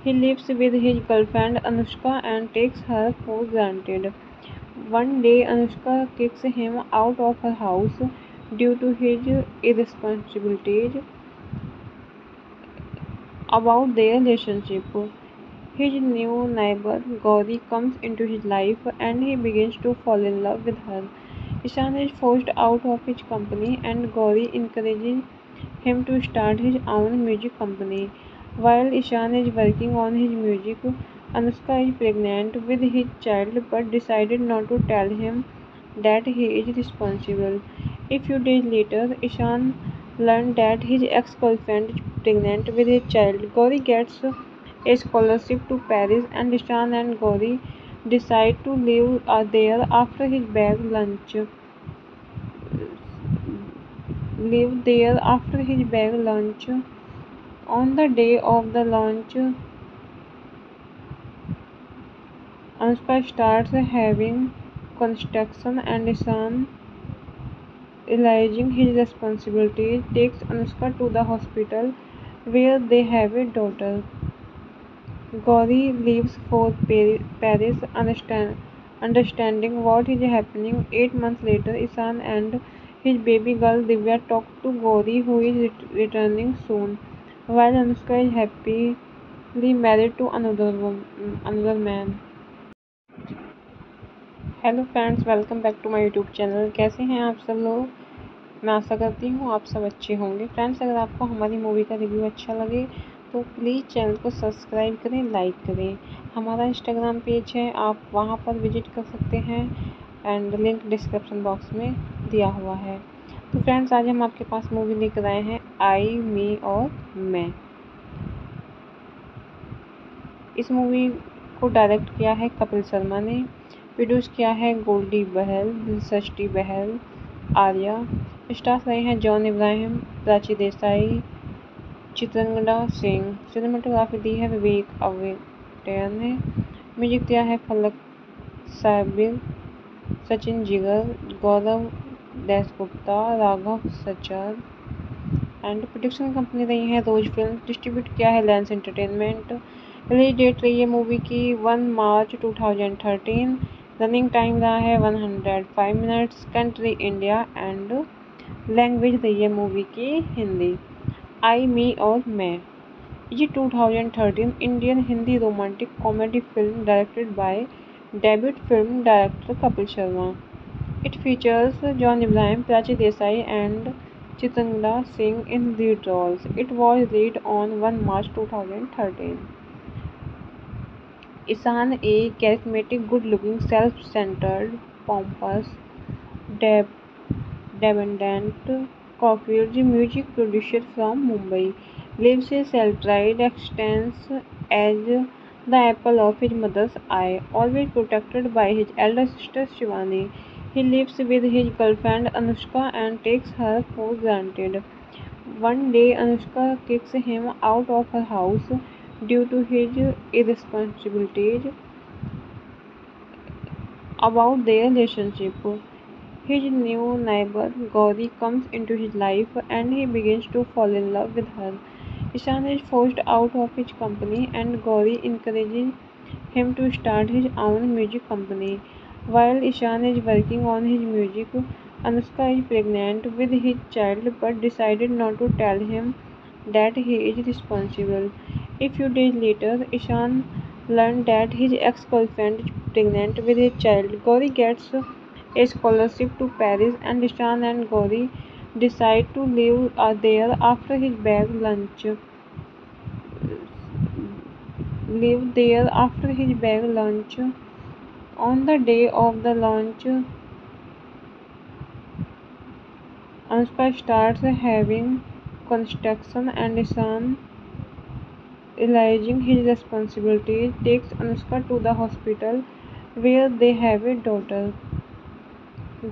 He lives with his girlfriend Anushka and takes her for granted. One day, Anushka kicks him out of her house due to his irresponsibilities about their relationship. His new neighbor Gauri comes into his life and he begins to fall in love with her. Ishan is forced out of his company and Gauri encourages him to start his own music company. While Ishan is working on his music, Anushka is pregnant with his child but decided not to tell him that he is responsible. A few days later, Ishan learned that his ex-girlfriend is pregnant with his child. Gauri gets a scholarship to Paris and Ishan and Gauri decide to live there after his bag lunch. Live there after his bag lunch. On the day of the launch, Anushka starts having construction and Ishan, realizing his responsibilities, takes Anushka to the hospital where they have a daughter. Gauri leaves for Paris, understanding what is happening. 8 months later, Ishan and his baby girl Divya talk to Gauri, who is returning soon, while Anushka is happily married to another man. Hello friends, welcome back to my YouTube channel. कैसे हैं आप सब लोग? मैं आशा करती हूँ आप सब अच्छे होंगे। फ्रेंड्स, अगर आपको हमारी मूवी का रिव्यू अच्छा लगे तो प्लीज़ चैनल को सब्सक्राइब करें, लाइक करें। हमारा इंस्टाग्राम पेज है, आप वहाँ पर विजिट कर सकते हैं एंड लिंक डिस्क्रिप्शन बॉक्स में दिया हुआ है। तो फ्रेंड्स, आज हम आपके पास मूवी लेकर आए हैं आई मी और मैं। इस मूवी को डायरेक्ट किया है कपिल शर्मा ने, प्रोड्यूस किया है गोल्डी बहल, दिलसृष्टि बहल, आर्या। स्टार्स रहे हैं जॉन इब्राहिम, प्राची देसाई, चित्रंगदा सिंह। सिनेमाटोग्राफी दी है विवेक अवेटेयर ने। म्यूजिक दिया है फलक साबिर, सचिन जिगर, गौरव Dasgupta, Raghav सचार and production company रही है रोज फिल्म। डिस्ट्रीब्यूट किया है लेंस एंटरटेनमेंट। रिलीज डेट रही है मूवी की 1 मार्च 2013। रनिंग टाइम रहा है 105 minutes. Country India and language रही है मूवी की हिंदी। आई मी और मैं। ये 2013 Indian Hindi romantic comedy film directed by debut film director Kapil Sharma. It features John Ibrahim, Prachi Desai, and Chitangla Singh in lead roles. It was released on 1 March 2013. Ishan, a charismatic, good-looking, self-centered, pompous, dependent Caulfield music producer from Mumbai, lives a self-tried existence as the apple of his mother's eye, always protected by his elder sister Shivani. He lives with his girlfriend Anushka and takes her for granted. One day, Anushka kicks him out of her house due to his irresponsibilities about their relationship. His new neighbor Gauri comes into his life and he begins to fall in love with her. Ishan is forced out of his company and Gauri encourages him to start his own music company. While Ishan is working on his music, Anushka is pregnant with his child but decided not to tell him that he is responsible. A few days later, Ishan learned that his ex-girlfriend is pregnant with his child. Gauri gets a scholarship to Paris and Ishan and Gauri decide to live there after his bag lunch. On the day of the launch, Anushka starts having construction and Ishan, realizing his responsibilities, takes Anushka to the hospital where they have a daughter.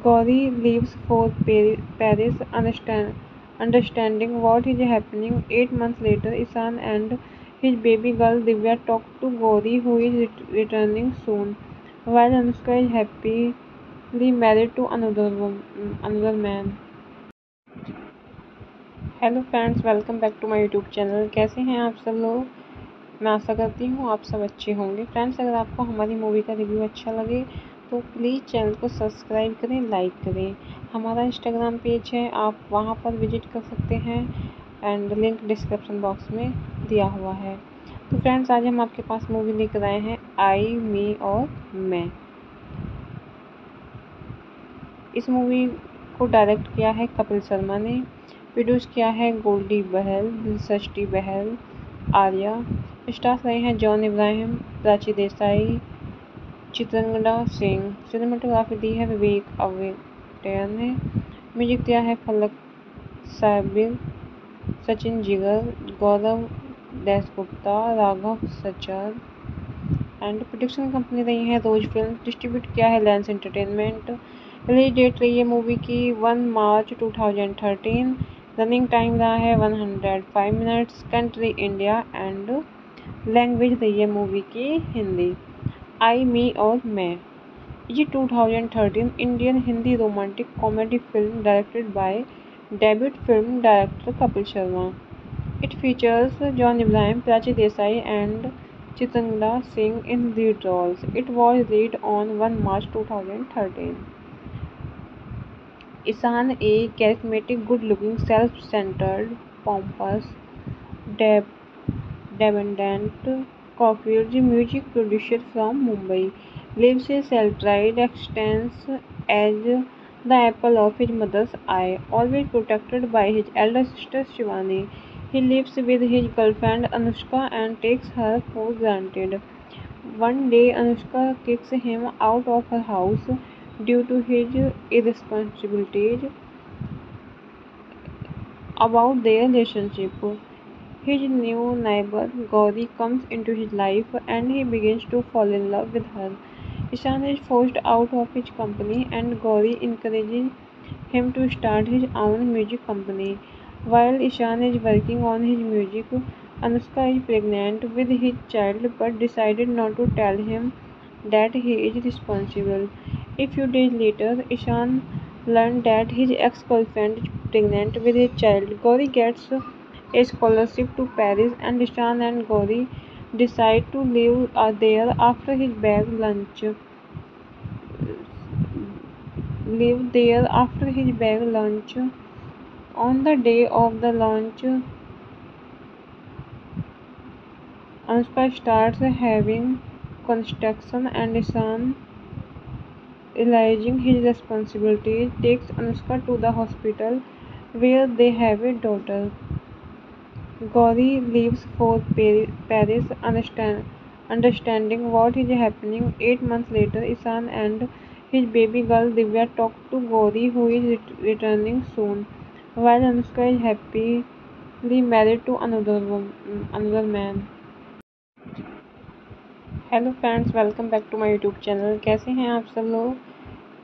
Gauri leaves for Paris, understanding what is happening. 8 months later, Ishan and his baby girl Divya talk to Gauri, who is returning soon, while Anushka is happily married to another man. Hello friends, welcome back to my YouTube channel. कैसे हैं आप सब लोग? मैं आशा करती हूँ आप सब अच्छे होंगे। फ्रेंड्स, अगर आपको हमारी मूवी का रिव्यू अच्छा लगे तो प्लीज़ चैनल को सब्सक्राइब करें, लाइक करें। हमारा इंस्टाग्राम पेज है, आप वहाँ पर विजिट कर सकते हैं एंड लिंक डिस्क्रिप्शन बॉक्स में दिया हुआ है। तो फ्रेंड्स, आज हम आपके पास मूवी लेकर आए हैं आई, मी और मैं। इस मूवी को डायरेक्ट किया है कपिल शर्मा ने, प्रोड्यूस किया है गोल्डी बहल, दिलसृष्टि बहल, आर्या। स्टार्स रहे हैं जॉन इब्राहिम, प्राची देसाई, चित्रंगदा सिंह। सिनेमाटोग्राफी दी है विवेक अवेटेयर ने। म्यूजिक दिया है फलक साबिर, सचिन जिगर, गौरव Dasgupta, Raghav सचार। And production company रही है रोज फिल्म। डिस्ट्रीब्यूट किया है लेंस एंटरटेनमेंट। रिलीज डेट रही है मूवी की 1 मार्च 2013। रनिंग टाइम रहा है 105 minutes. Country India and language रही है मूवी की हिंदी। आई, मी और मैं। ये 2013 Indian Hindi romantic comedy film directed by debut film director Kapil Sharma. It features John Ibrahim, Prachi Desai and Chitanga Singh in lead roles. It was released on 1 March 2013. Ishan, a charismatic, good-looking, self-centered, pompous, dependent Caulfield music producer from Mumbai, lives a self-tried existence as the apple of his mother's eye, always protected by his elder sister Shivani. He lives with his girlfriend Anushka and takes her for granted. One day, Anushka kicks him out of her house due to his irresponsibilities about their relationship. His new neighbor Gauri comes into his life and he begins to fall in love with her. Ishan is forced out of his company and Gauri encourages him to start his own music company. While Ishan is working on his music, Anushka is pregnant with his child but decided not to tell him that he is responsible. A few days later, Ishan learned that his ex-girlfriend is pregnant with his child. Gauri gets a scholarship to Paris and Ishan and Gauri decide to live there after his bag lunch. Live there after his bag lunch. On the day of the launch, Anushka starts having construction and Ishan, realizing his responsibilities, takes Anushka to the hospital where they have a daughter. Gauri leaves for Paris, understanding what is happening. 8 months later, Ishan and his baby girl Divya talk to Gauri, who is returning soon, while Anushka is happily married to another man. Hello friends, welcome back to my YouTube channel. कैसे हैं आप सब लोग?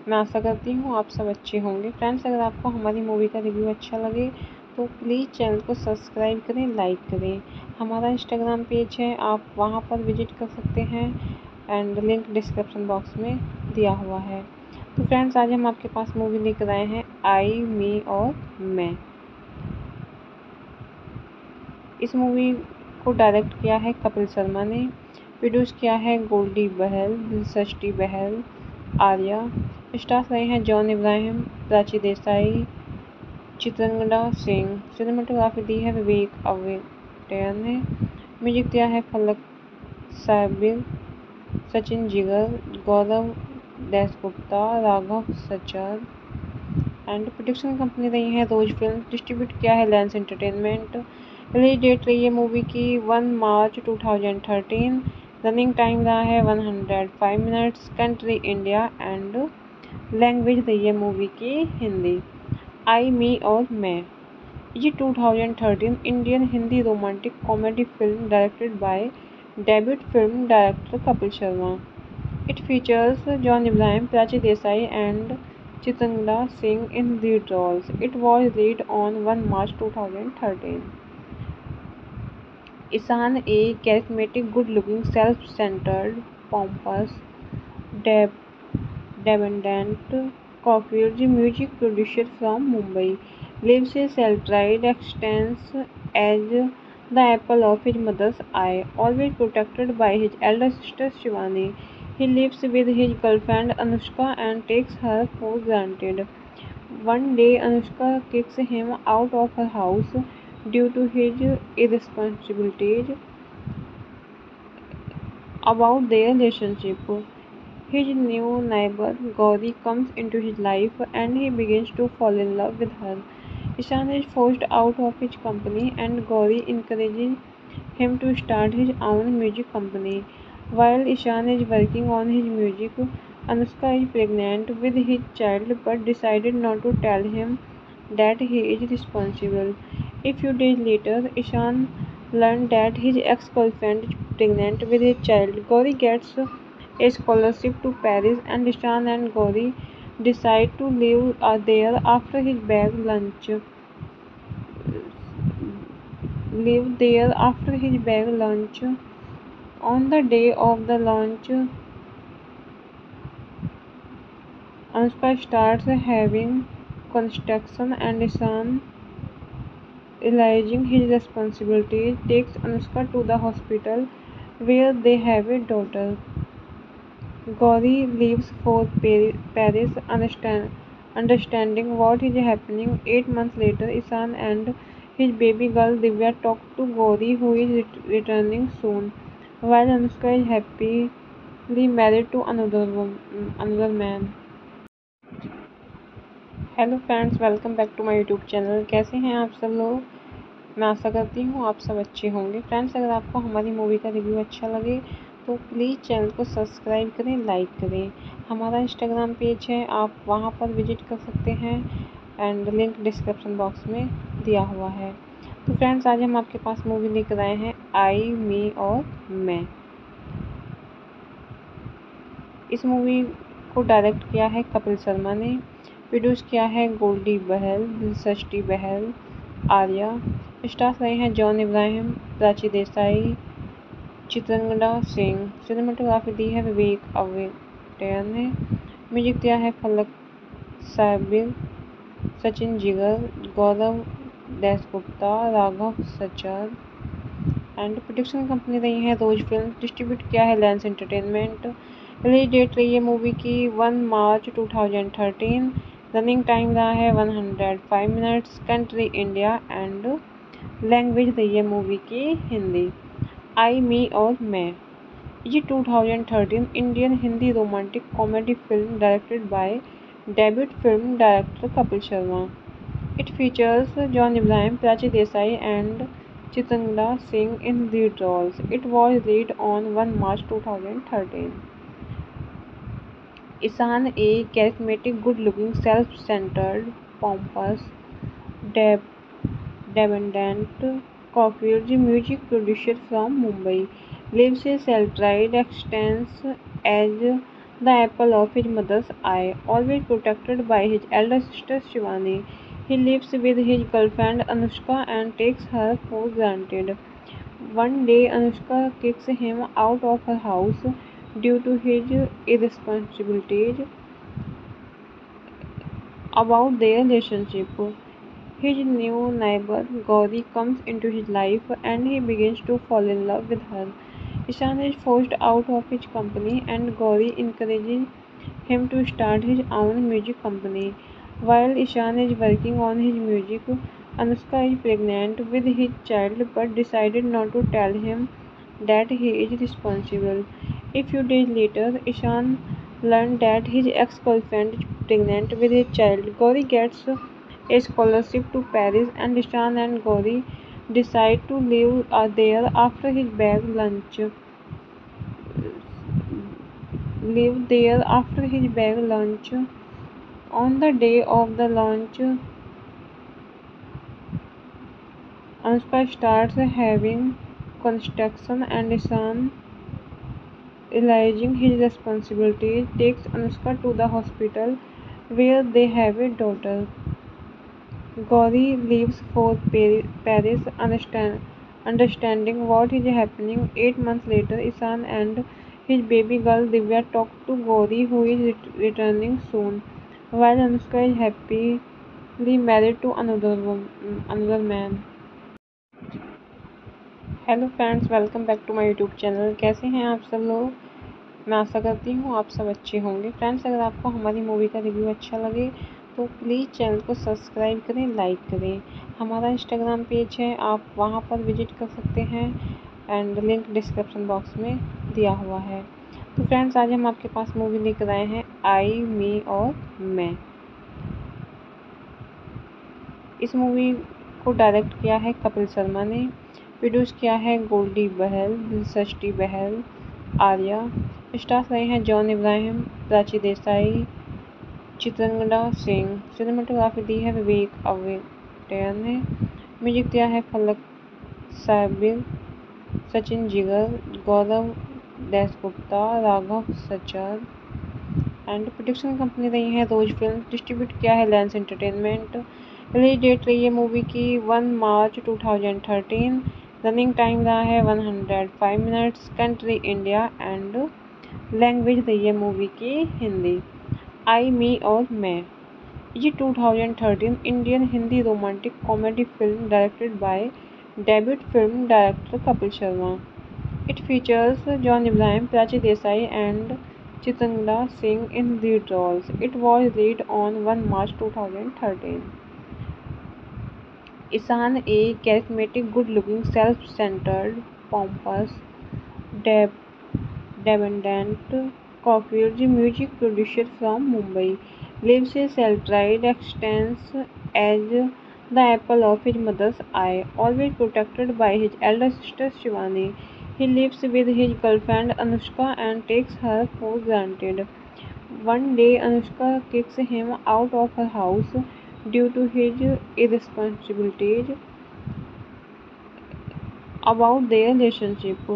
मैं आशा करती हूँ आप सब अच्छे होंगे। फ्रेंड्स, अगर आपको हमारी मूवी का रिव्यू अच्छा लगे तो प्लीज़ चैनल को सब्सक्राइब करें, लाइक करें। हमारा इंस्टाग्राम पेज है, आप वहाँ पर विजिट कर सकते हैं एंड लिंक डिस्क्रिप्शन बॉक्स में दिया हुआ है। तो फ्रेंड्स, आज हम आपके पास मूवी लेकर आए हैं आई, मी और मैं। इस मूवी को डायरेक्ट किया है कपिल शर्मा ने, प्रोड्यूस किया है गोल्डी बहल, दिलसृष्टि बहल, आर्या। स्टार्स रहे हैं जॉन इब्राहिम, प्राची देसाई, चित्रंगदा सिंह। सिनेमाटोग्राफी दी है विवेक अवेटेयर ने। म्यूजिक दिया है फलक साबिर, सचिन जिगर, गौरव Dasgupta, Raghav सचार। And production company रही है रोज फिल्म। डिस्ट्रीब्यूट किया है लेंस एंटरटेनमेंट। रिलीज डेट रही है मूवी की 1 मार्च 2013। रनिंग टाइम रहा है 105 minutes. Country India and language रही है मूवी की हिंदी। आई मी और मैं। ये 2013 Indian Hindi romantic comedy film directed by debut film director Kapil Sharma. It features John Ibrahim, Prachi Desai, and Chitanga Singh in lead roles. It was released on 1 March 2013. Ishan, a charismatic, good-looking, self-centered, pompous, dependent Caulfield music producer from Mumbai, lives a self-tried existence as the apple of his mother's eye, always protected by his elder sister Shivani. He lives with his girlfriend Anushka and takes her for granted. One day, Anushka kicks him out of her house due to his irresponsibilities about their relationship. His new neighbor Gauri comes into his life and he begins to fall in love with her. Ishan is forced out of his company and Gauri encourages him to start his own music company. While Ishan is working on his music, Anushka is pregnant with his child but decided not to tell him that he is responsible. A few days later, Ishan learned that his ex-girlfriend is pregnant with his child. Gauri gets a scholarship to Paris and Ishan and Gauri decide to live there after his bag lunch. Live there after his bag lunch. On the day of the launch, Anushka starts having construction and Ishan, realizing his responsibilities, takes Anushka to the hospital where they have a daughter. Gauri leaves for Paris, understanding what is happening. 8 months later, Ishan and his baby girl Divya talk to Gauri, who is returning soon, while Anushka is happily married to another man. Hello friends, welcome back to my YouTube channel. कैसे हैं आप सब लोग? मैं आशा करती हूँ आप सब अच्छे होंगे। फ्रेंड्स, अगर आपको हमारी मूवी का रिव्यू अच्छा लगे तो प्लीज़ चैनल को सब्सक्राइब करें, लाइक करें। हमारा इंस्टाग्राम पेज है, आप वहाँ पर विजिट कर सकते हैं एंड लिंक डिस्क्रिप्शन बॉक्स में दिया हुआ है। तो फ्रेंड्स, आज हम आपके पास मूवी लेकर आए हैं आई मी और मैं। इस मूवी को डायरेक्ट किया है कपिल शर्मा ने, प्रोड्यूस किया है गोल्डी बहल, दिलसृष्टि बहल, आर्या। स्टार्स रहे हैं जॉन इब्राहिम, प्राची देसाई, चित्रंगदा सिंह। सिनेमाटोग्राफी दी है विवेक अवेटेयर ने। म्यूजिक दिया है फलक साबिर, सचिन जिगर, गौरव Dasgupta, Raghav सचार and production company रही है रोज फिल्म। डिस्ट्रीब्यूट किया है लेंस एंटरटेनमेंट। रिलीज डेट रही है मूवी की 1 मार्च 2013। रनिंग टाइम रहा है 105 minutes. Country India and language रही है मूवी की हिंदी। आई मी और मैं। ये 2013 Indian Hindi romantic comedy film directed by debut film director Kapil Sharma. It features John Ibrahim, Prachi Desai, and Chitanga Singh in lead roles. It was released on 1 March 2013. Ishan, a charismatic, good-looking, self-centered, pompous, dependent Caulfield music producer from Mumbai, lives a self-tried existence as the apple of his mother's eye, always protected by his elder sister Shivani. He lives with his girlfriend Anushka and takes her for granted. One day, Anushka kicks him out of her house due to his irresponsibilities about their relationship. His new neighbor Gauri comes into his life and he begins to fall in love with her. Ishan is forced out of his company and Gauri encourages him to start his own music company. While Ishan is working on his music, Anushka is pregnant with his child but decided not to tell him that he is responsible. A few days later, Ishan learned that his ex-girlfriend is pregnant with his child. Gauri gets a scholarship to Paris and Ishan and Gauri decide to live there after his bag lunch. On the day of the launch, Anushka starts having construction and Ishan, realizing his responsibilities, takes Anushka to the hospital where they have a daughter. Gauri leaves for Paris, understanding what is happening. 8 months later, Ishan and his baby girl Divya talk to Gauri, who is returning soon, while Anushka is happily married to another man. Hello friends, welcome back to my YouTube channel. कैसे हैं आप सब लोग? मैं आशा करती हूँ आप सब अच्छे होंगे। फ्रेंड्स, अगर आपको हमारी मूवी का रिव्यू अच्छा लगे तो प्लीज़ चैनल को सब्सक्राइब करें, लाइक करें। हमारा इंस्टाग्राम पेज है, आप वहाँ पर विजिट कर सकते हैं एंड लिंक डिस्क्रिप्शन बॉक्स में दिया हुआ है। तो फ्रेंड्स, आज हम आपके पास मूवी लेकर आए हैं आई, मी और मैं। इस मूवी को डायरेक्ट किया है कपिल शर्मा ने, प्रोड्यूस किया है गोल्डी बहल, दिलसृष्टि बहल, आर्या। स्टार्स रहे हैं जॉन इब्राहिम, प्राची देसाई, चित्रंगदा सिंह। सिनेमाटोग्राफी दी है विवेक अवेटन ने। म्यूजिक दिया है फलक साबिर, सचिन जिगर, गौरव Dasgupta, Raghav सचार। And production company रही है रोज फिल्म। डिस्ट्रीब्यूट किया है लेंस एंटरटेनमेंट। रिलीज डेट रही है मूवी की 1 मार्च 2013। रनिंग टाइम रहा है 105 minutes. Country India and language रही है मूवी की हिंदी। आई, मी और मैं। ये 2013 Indian Hindi romantic comedy film directed by debut film director Kapil Sharma. It features John Ibrahim, Prachi Desai and Chitanga Singh in lead roles. It was released on 1 March 2013. Ishan, a charismatic, good-looking, self-centered, pompous, dependent Cauffield music producer from Mumbai, lives a self-tried existence as the apple of his mother's eye, always protected by his elder sister Shivani. He lives with his girlfriend Anushka and takes her for granted. One day, Anushka kicks him out of her house due to his irresponsibilities about their relationship.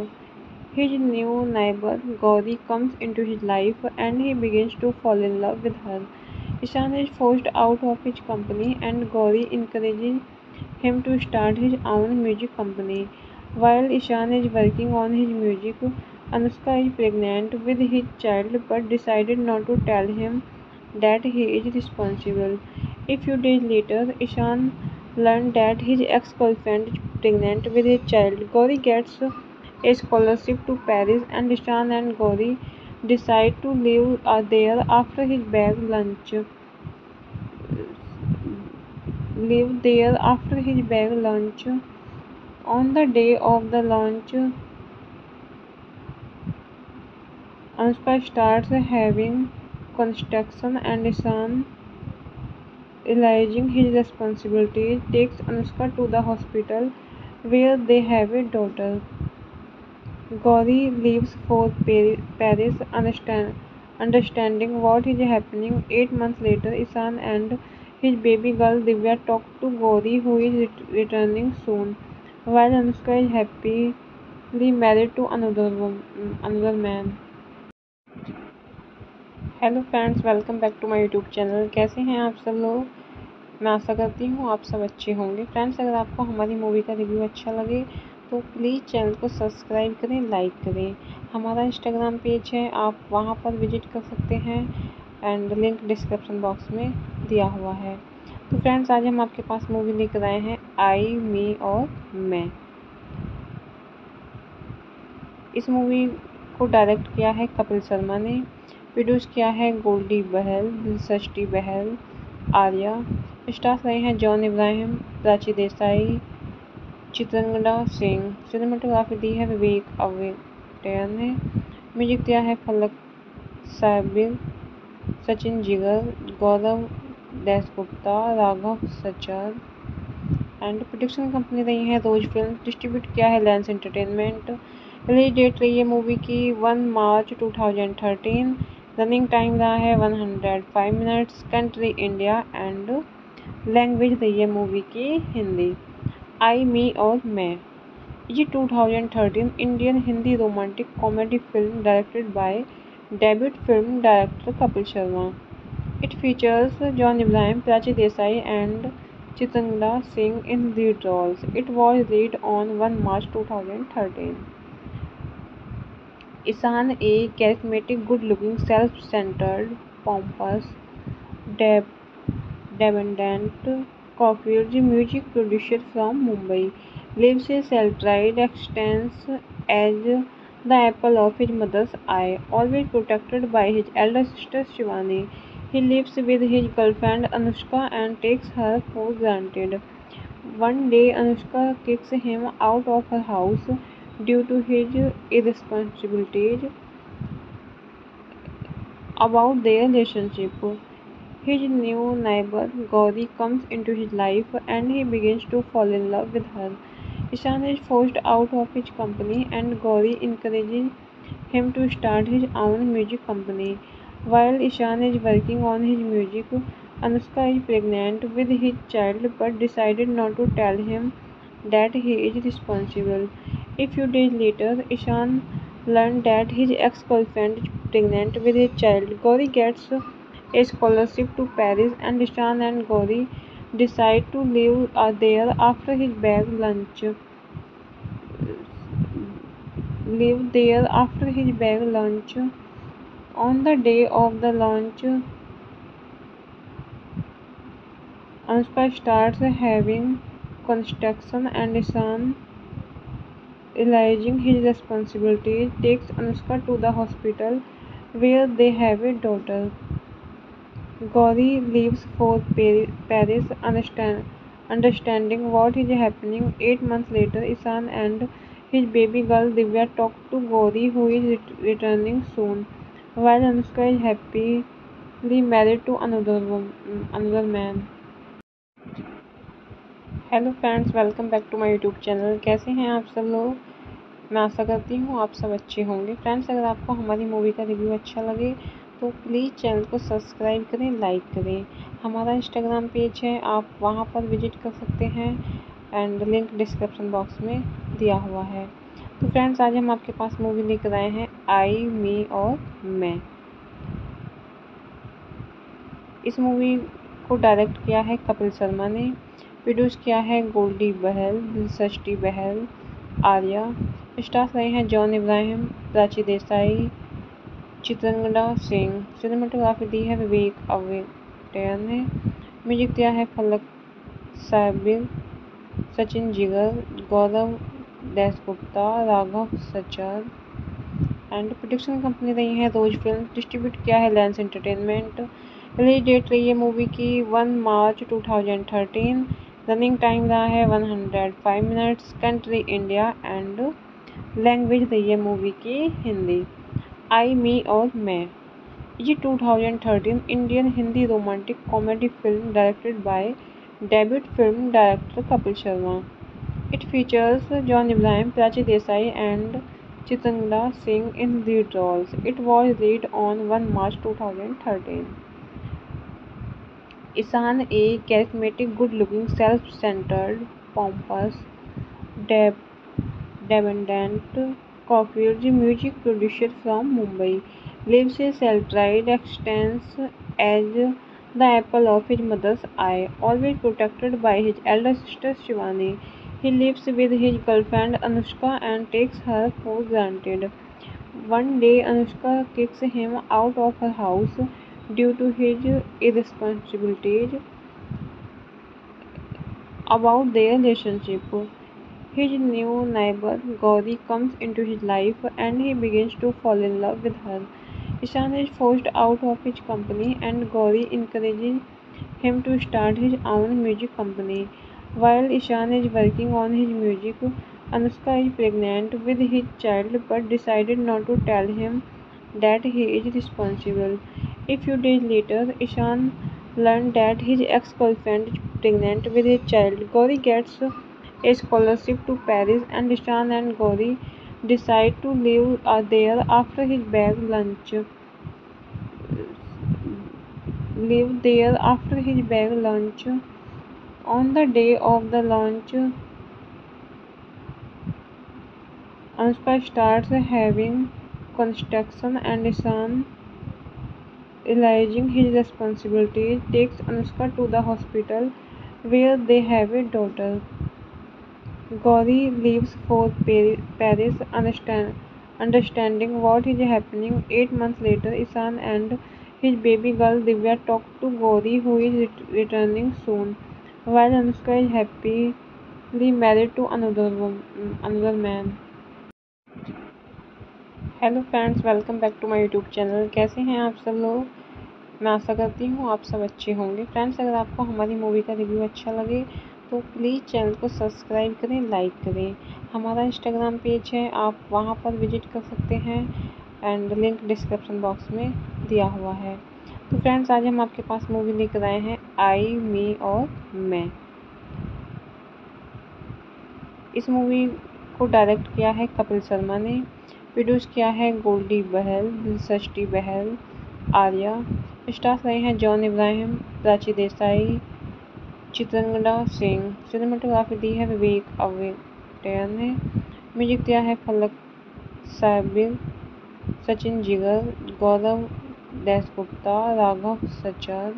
His new neighbor Gauri comes into his life and he begins to fall in love with her. Ishan is forced out of his company and Gauri encourages him to start his own music company. While Ishan is working on his music, Anushka is pregnant with his child but decided not to tell him that he is responsible. A few days later, Ishan learned that his ex-girlfriend is pregnant with his child. Gauri gets a scholarship to Paris and Ishan and Gauri decide to live there after his bag lunch. Live there after his bag lunch. On the day of the launch, Anushka starts having construction and Ishan, realizing his responsibilities, takes Anushka to the hospital where they have a daughter. Gauri leaves for Paris, understanding what is happening. 8 months later, Ishan and his baby girl Divya talk to Gauri, who is returning soon, while Anushka is happily married to another man. Hello friends, welcome back to my YouTube channel. कैसे हैं आप सब लोग? मैं आशा करती हूँ आप सब अच्छे होंगे। फ्रेंड्स, अगर आपको हमारी मूवी का रिव्यू अच्छा लगे तो प्लीज़ चैनल को सब्सक्राइब करें, लाइक करें। हमारा इंस्टाग्राम पेज है, आप वहाँ पर विजिट कर सकते हैं एंड लिंक डिस्क्रिप्शन बॉक्स में दिया हुआ है। तो फ्रेंड्स, आज हम आपके पास मूवी लेकर आए हैं आई, मी और मैं। इस मूवी को डायरेक्ट किया है कपिल शर्मा ने, प्रोड्यूस किया है गोल्डी बहल, दिलसृष्टि बहल, आर्या। स्टार्स रहे हैं जॉन इब्राहिम, प्राची देसाई, चित्रंगदा सिंह। सिनेमाटोग्राफी दी है विवेक अवेटन ने। म्यूजिक दिया है फलक साबिर, सचिन जिगर, गौरव Dasgupta, Raghav सचार। And production company रही है रोज फिल्म। डिस्ट्रीब्यूट किया है लेंस एंटरटेनमेंट। रिलीज डेट रही है मूवी की 1 मार्च 2013। रनिंग टाइम रहा है 105 minutes. Country India and language रही है मूवी की हिंदी। आई मी और मैं। ये 2013 Indian Hindi romantic comedy film directed by debut film director Kapil Sharma. It features John Ibrahim, Prachi Desai, and Chitanga Singh in lead roles. It was released on 1 March 2013. Ishan, a charismatic, good-looking, self-centered, pompous, dependent Caulfield music producer from Mumbai, lives a self-tried existence as the apple of his mother's eye, always protected by his elder sister Shivani. He lives with his girlfriend Anushka and takes her for granted. One day, Anushka kicks him out of her house due to his irresponsibilities about their relationship. His new neighbor Gauri comes into his life and he begins to fall in love with her. Ishan is forced out of his company and Gauri encourages him to start his own music company. While Ishan is working on his music, Anushka is pregnant with his child but decided not to tell him that he is responsible. A few days later, Ishan learned that his ex-girlfriend is pregnant with his child. Gauri gets a scholarship to Paris and Ishan and Gauri decide to live there after his bag lunch. Live there after his bag lunch. On the day of the launch, Anushka starts having construction and Ishan, realizing his responsibilities, takes Anushka to the hospital where they have a daughter. Gauri leaves for Paris, understanding what is happening. 8 months later, Ishan and his baby girl Divya talk to Gauri, who is returning soon, while Anushka is happily married to another man. Hello friends, welcome back to my YouTube channel. कैसे हैं आप सब लोग? मैं आशा करती हूँ आप सब अच्छे होंगे। फ्रेंड्स, अगर आपको हमारी मूवी का रिव्यू अच्छा लगे तो प्लीज़ चैनल को सब्सक्राइब करें, लाइक करें। हमारा इंस्टाग्राम पेज है, आप वहाँ पर विजिट कर सकते हैं एंड लिंक डिस्क्रिप्शन बॉक्स में दिया हुआ है। तो फ्रेंड्स, आज हम आपके पास मूवी लेकर आए हैं आई मी और मैं। इस मूवी को डायरेक्ट किया है कपिल शर्मा ने, प्रोड्यूस किया है गोल्डी बहल, दिलसृष्टि बहल, आर्या। स्टार्स रहे हैं जॉन इब्राहिम, प्राची देसाई, चित्रंगदा सिंह। सिनेमाटोग्राफी दी है विवेक अवेटेयर ने। म्यूजिक दिया है फलक साबिर, सचिन जिगर, गौरव Dasgupta, Raghav सचार and production company रही है रोज फिल्म। डिस्ट्रीब्यूट किया है लेंस एंटरटेनमेंट। रिलीज डेट रही है मूवी की 1 मार्च 2013। रनिंग टाइम रहा है 105 minutes. Country India and language रही है मूवी की हिंदी। आई मी और मैं। ये 2013 Indian Hindi romantic comedy film directed by debut film director Kapil Sharma. It features John Ibrahim, Prachi Desai, and Chitanga Singh in lead roles. It was released on 1 March 2013. Ishan, a charismatic, good-looking, self-centered, pompous, dependent Caulfield music producer from Mumbai, lives a self-tried existence as the apple of his mother's eye, always protected by his elder sister Shivani. He lives with his girlfriend Anushka and takes her for granted. One day, Anushka kicks him out of her house due to his irresponsibilities about their relationship. His new neighbor Gauri comes into his life and he begins to fall in love with her. Ishan is forced out of his company and Gauri encourages him to start his own music company. While Ishan is working on his music, Anushka is pregnant with his child but decided not to tell him that he is responsible. A few days later, Ishan learned that his ex-girlfriend is pregnant with his child. Gauri gets a scholarship to Paris and Ishan and Gauri decide to live there after his bag lunch. On the day of the launch, Anushka starts having construction and Ishan, realizing his responsibilities, takes Anushka to the hospital where they have a daughter. Gauri leaves for Paris, understanding what is happening. 8 months later, Ishan and his baby girl Divya talk to Gauri, who is returning soon, while Anushka is happily married to another man. Hello friends, welcome back to my YouTube channel. कैसे हैं आप सब लोग? मैं आशा करती हूँ आप सब अच्छे होंगे। फ्रेंड्स, अगर आपको हमारी मूवी का रिव्यू अच्छा लगे तो प्लीज़ चैनल को सब्सक्राइब करें, लाइक करें। हमारा इंस्टाग्राम पेज है, आप वहाँ पर विजिट कर सकते हैं एंड लिंक डिस्क्रिप्शन बॉक्स में दिया हुआ है। तो फ्रेंड्स, आज हम आपके पास मूवी लेकर आए हैं आई, मी और मैं। इस मूवी को डायरेक्ट किया है कपिल शर्मा ने, प्रोड्यूस किया है गोल्डी बहल, दिलसृष्टि बहल, आर्या। स्टार्स रहे हैं जॉन इब्राहिम, प्राची देसाई, चित्रंगदा सिंह। सिनेमाटोग्राफी दी है विवेक अवेटन ने। म्यूजिक दिया है फलक साबिर, सचिन जिगर, गौरव Dasgupta, Raghav सचार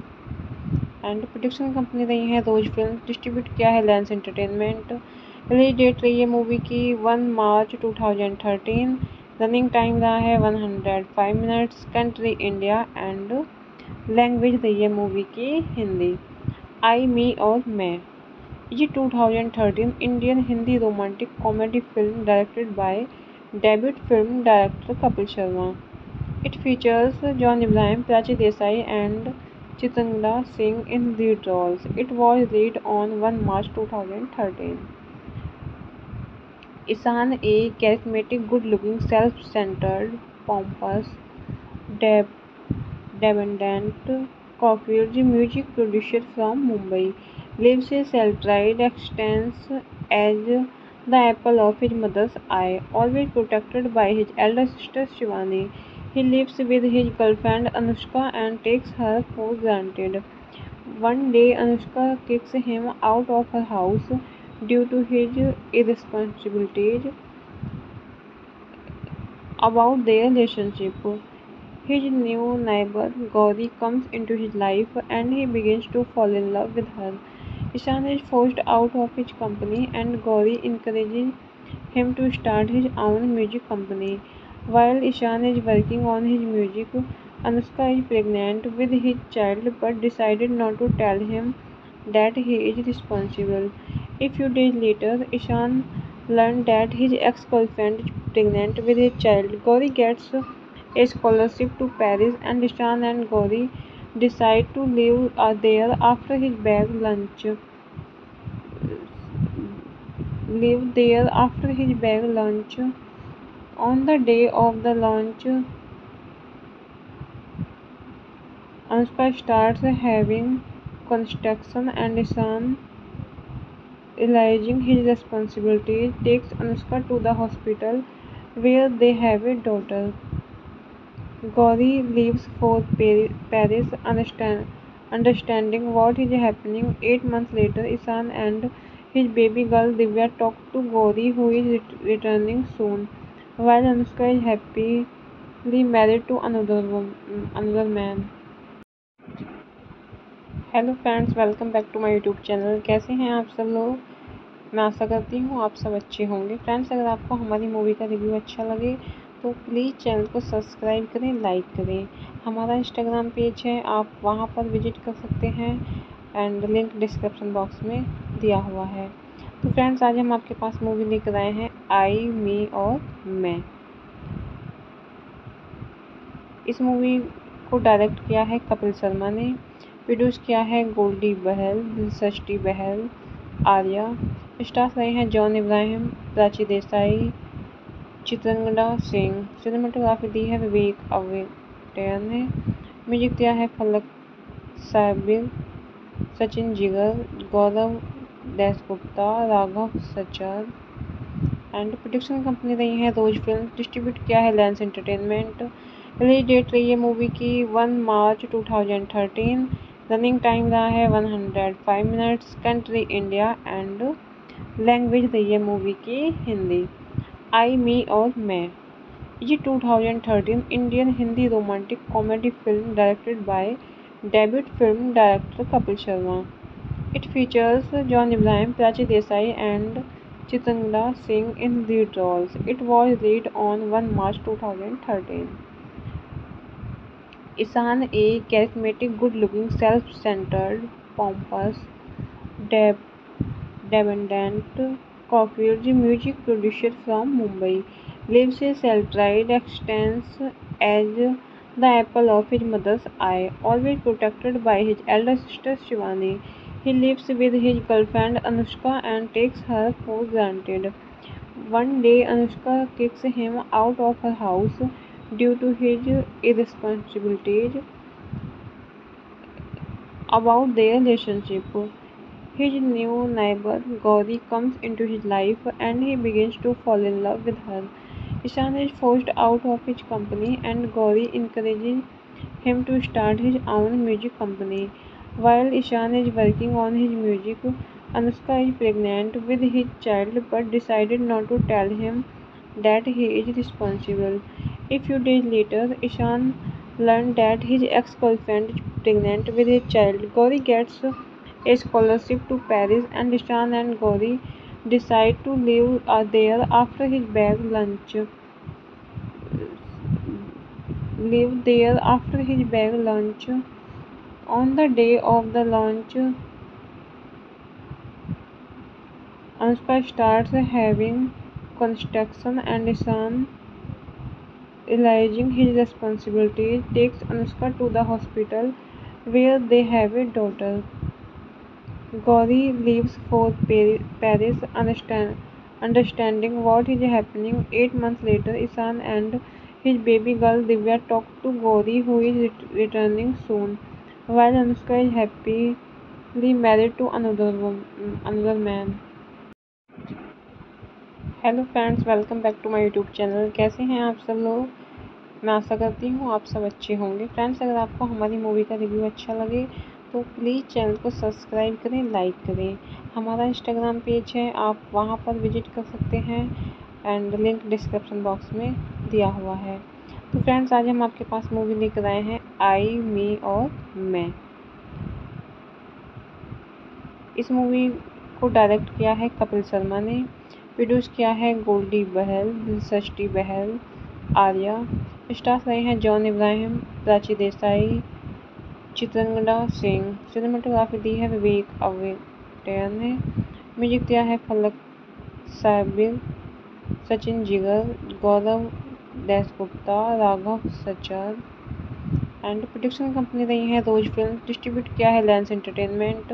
and production company रही है रोज फिल्म। डिस्ट्रीब्यूट किया है लेंस एंटरटेनमेंट। रिलीज डेट रही है मूवी की 1 मार्च 2013। रनिंग टाइम रहा है 105 minutes. Country India and language रही है मूवी की हिंदी। आई, मी और मैं ये 2013 Indian Hindi romantic comedy film directed by debut film director Kapil Sharma. It features John Ibrahim, Prachi Desai and Chitanga Singh in lead roles. It was released on 1 March 2013. Ishan, a charismatic, good-looking, self-centered, pompous, dependent Caulfield music producer from Mumbai, lives a self-tried existence as the apple of his mother's eye, always protected by his elder sister Shivani. He lives with his girlfriend Anushka and takes her for granted. One day, Anushka kicks him out of her house due to his irresponsibilities about their relationship. His new neighbor Gauri comes into his life and he begins to fall in love with her. Ishan is forced out of his company and Gauri encourages him to start his own music company. While Ishan is working on his music, Anushka is pregnant with his child but decided not to tell him that he is responsible. A few days later, Ishan learned that his ex-girlfriend is pregnant with his child. Gauri gets a scholarship to Paris and Ishan and Gauri decide to live there after his bag lunch. Live there after his bag lunch. On the day of the launch, Anushka starts having construction and Ishan, realizing his responsibilities, takes Anushka to the hospital where they have a daughter. Gauri leaves for Paris, understanding what is happening. 8 months later, Ishan and his baby girl Divya talk to Gauri, who is returning soon, while Anushka is happily married to another man. Hello friends, welcome back to my YouTube channel. कैसे हैं आप सब लोग? मैं आशा करती हूँ आप सब अच्छे होंगे। फ्रेंड्स, अगर आपको हमारी मूवी का रिव्यू अच्छा लगे तो प्लीज़ चैनल को सब्सक्राइब करें, लाइक करें। हमारा इंस्टाग्राम पेज है, आप वहाँ पर विजिट कर सकते हैं एंड लिंक डिस्क्रिप्शन बॉक्स में दिया हुआ है। तो फ्रेंड्स, आज हम आपके पास मूवी लेकर आए हैं आई, मी और मैं। इस मूवी को डायरेक्ट किया है कपिल शर्मा ने, प्रोड्यूस किया है गोल्डी बहल, दिलसृष्टि बहल, आर्या। स्टार्स रहे हैं जॉन इब्राहिम, प्राची देसाई, चित्रंगदा सिंह। सिनेमाटोग्राफी दी है विवेक अवेटन ने। म्यूजिक दिया है फलक साबिर, सचिन जिगर, गौरव Dasgupta, Raghav सचार and production company रही है रोज फिल्म। डिस्ट्रीब्यूट किया है लेंस एंटरटेनमेंट। रिलीज डेट रही है मूवी की 1 मार्च 2013। रनिंग टाइम रहा है 105 minutes. Country India and language रही है मूवी की हिंदी। आई मी और मैं। ये 2013 Indian Hindi romantic comedy film directed by debut film director Kapil Sharma. It features John Ibrahim, Prachi Desai, and Chitanga Singh in lead roles. It was released on 1 March 2013. Ishan, a charismatic, good-looking, self-centered, pompous, dependent Caulfield music producer from Mumbai, lives a self-tried existence as the apple of his mother's eye, always protected by his elder sister Shivani. He lives with his girlfriend Anushka and takes her for granted. One day, Anushka kicks him out of her house due to his irresponsibilities about their relationship. His new neighbor Gauri comes into his life and he begins to fall in love with her. Ishan is forced out of his company and Gauri encourages him to start his own music company. While Ishan is working on his music, Anushka is pregnant with his child but decided not to tell him that he is responsible. A few days later, Ishan learned that his ex-girlfriend is pregnant with his child. Gauri gets a scholarship to Paris and Ishan and Gauri decide to live there after his bag lunch. Live there after his bag lunch. On the day of the launch, Anushka starts having construction and Ishan, realizing his responsibilities, takes Anushka to the hospital where they have a daughter. Gauri leaves for Paris, understanding what is happening. 8 months later, Ishan and his baby girl Divya talk to Gauri, who is returning soon, while Anushka is happily married to another man. Hello friends, welcome back to my YouTube channel. कैसे हैं आप सब लोग? मैं आशा करती हूँ आप सब अच्छे होंगे। फ्रेंड्स, अगर आपको हमारी मूवी का रिव्यू अच्छा लगे तो प्लीज़ चैनल को सब्सक्राइब करें, लाइक करें। हमारा इंस्टाग्राम पेज है, आप वहाँ पर विजिट कर सकते हैं एंड लिंक डिस्क्रिप्शन बॉक्स में दिया हुआ है। तो फ्रेंड्स, आज हम आपके पास मूवी लेकर आए हैं आई मी और मैं। इस मूवी को डायरेक्ट किया है कपिल शर्मा ने, प्रोड्यूस किया है गोल्डी बहल, दिलसृष्टि बहल, आर्या। स्टार्स रहे हैं जॉन इब्राहिम, प्राची देसाई, चित्रंगदा सिंह। सिनेमाटोग्राफी दी है विवेक अवेटेयर ने। म्यूजिक दिया है फलक साबिर, सचिन जिगर, गौरव Dasgupta, Raghav सचार and production company रही है रोज फिल्म। डिस्ट्रीब्यूट किया है लेंस एंटरटेनमेंट।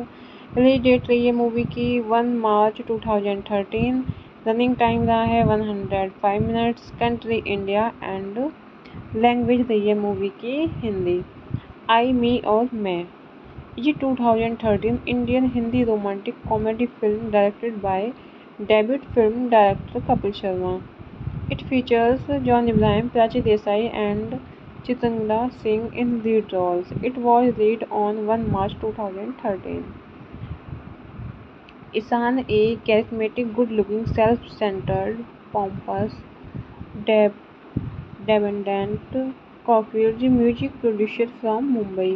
रिलीज डेट रही है मूवी की 1 मार्च 2013। रनिंग टाइम रहा है 105 minutes. Country India and language रही है मूवी की हिंदी। आई मी और मैं। ये 2013 Indian Hindi romantic comedy film directed by debut film director Kapil Sharma. It features John Ibrahim, Prachi Desai, and Chitanga Singh in lead roles. It was released on 1 March 2013. Ishan, a charismatic, good-looking, self-centered, pompous, dependent Caulfield music producer from Mumbai,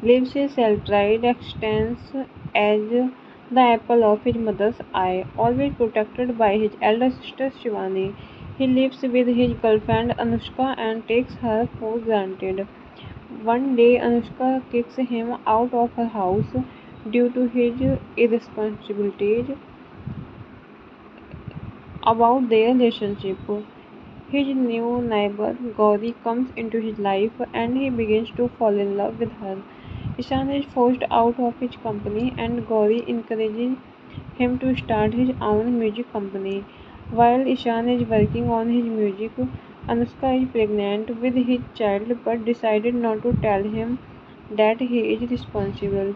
lives a self-tried existence as the apple of his mother's eye, always protected by his elder sister Shivani. He lives with his girlfriend Anushka and takes her for granted. One day, Anushka kicks him out of her house due to his irresponsibilities about their relationship. His new neighbor Gauri comes into his life and he begins to fall in love with her. Ishan is forced out of his company and Gauri encourages him to start his own music company. While Ishan is working on his music, Anushka is pregnant with his child but decided not to tell him that he is responsible.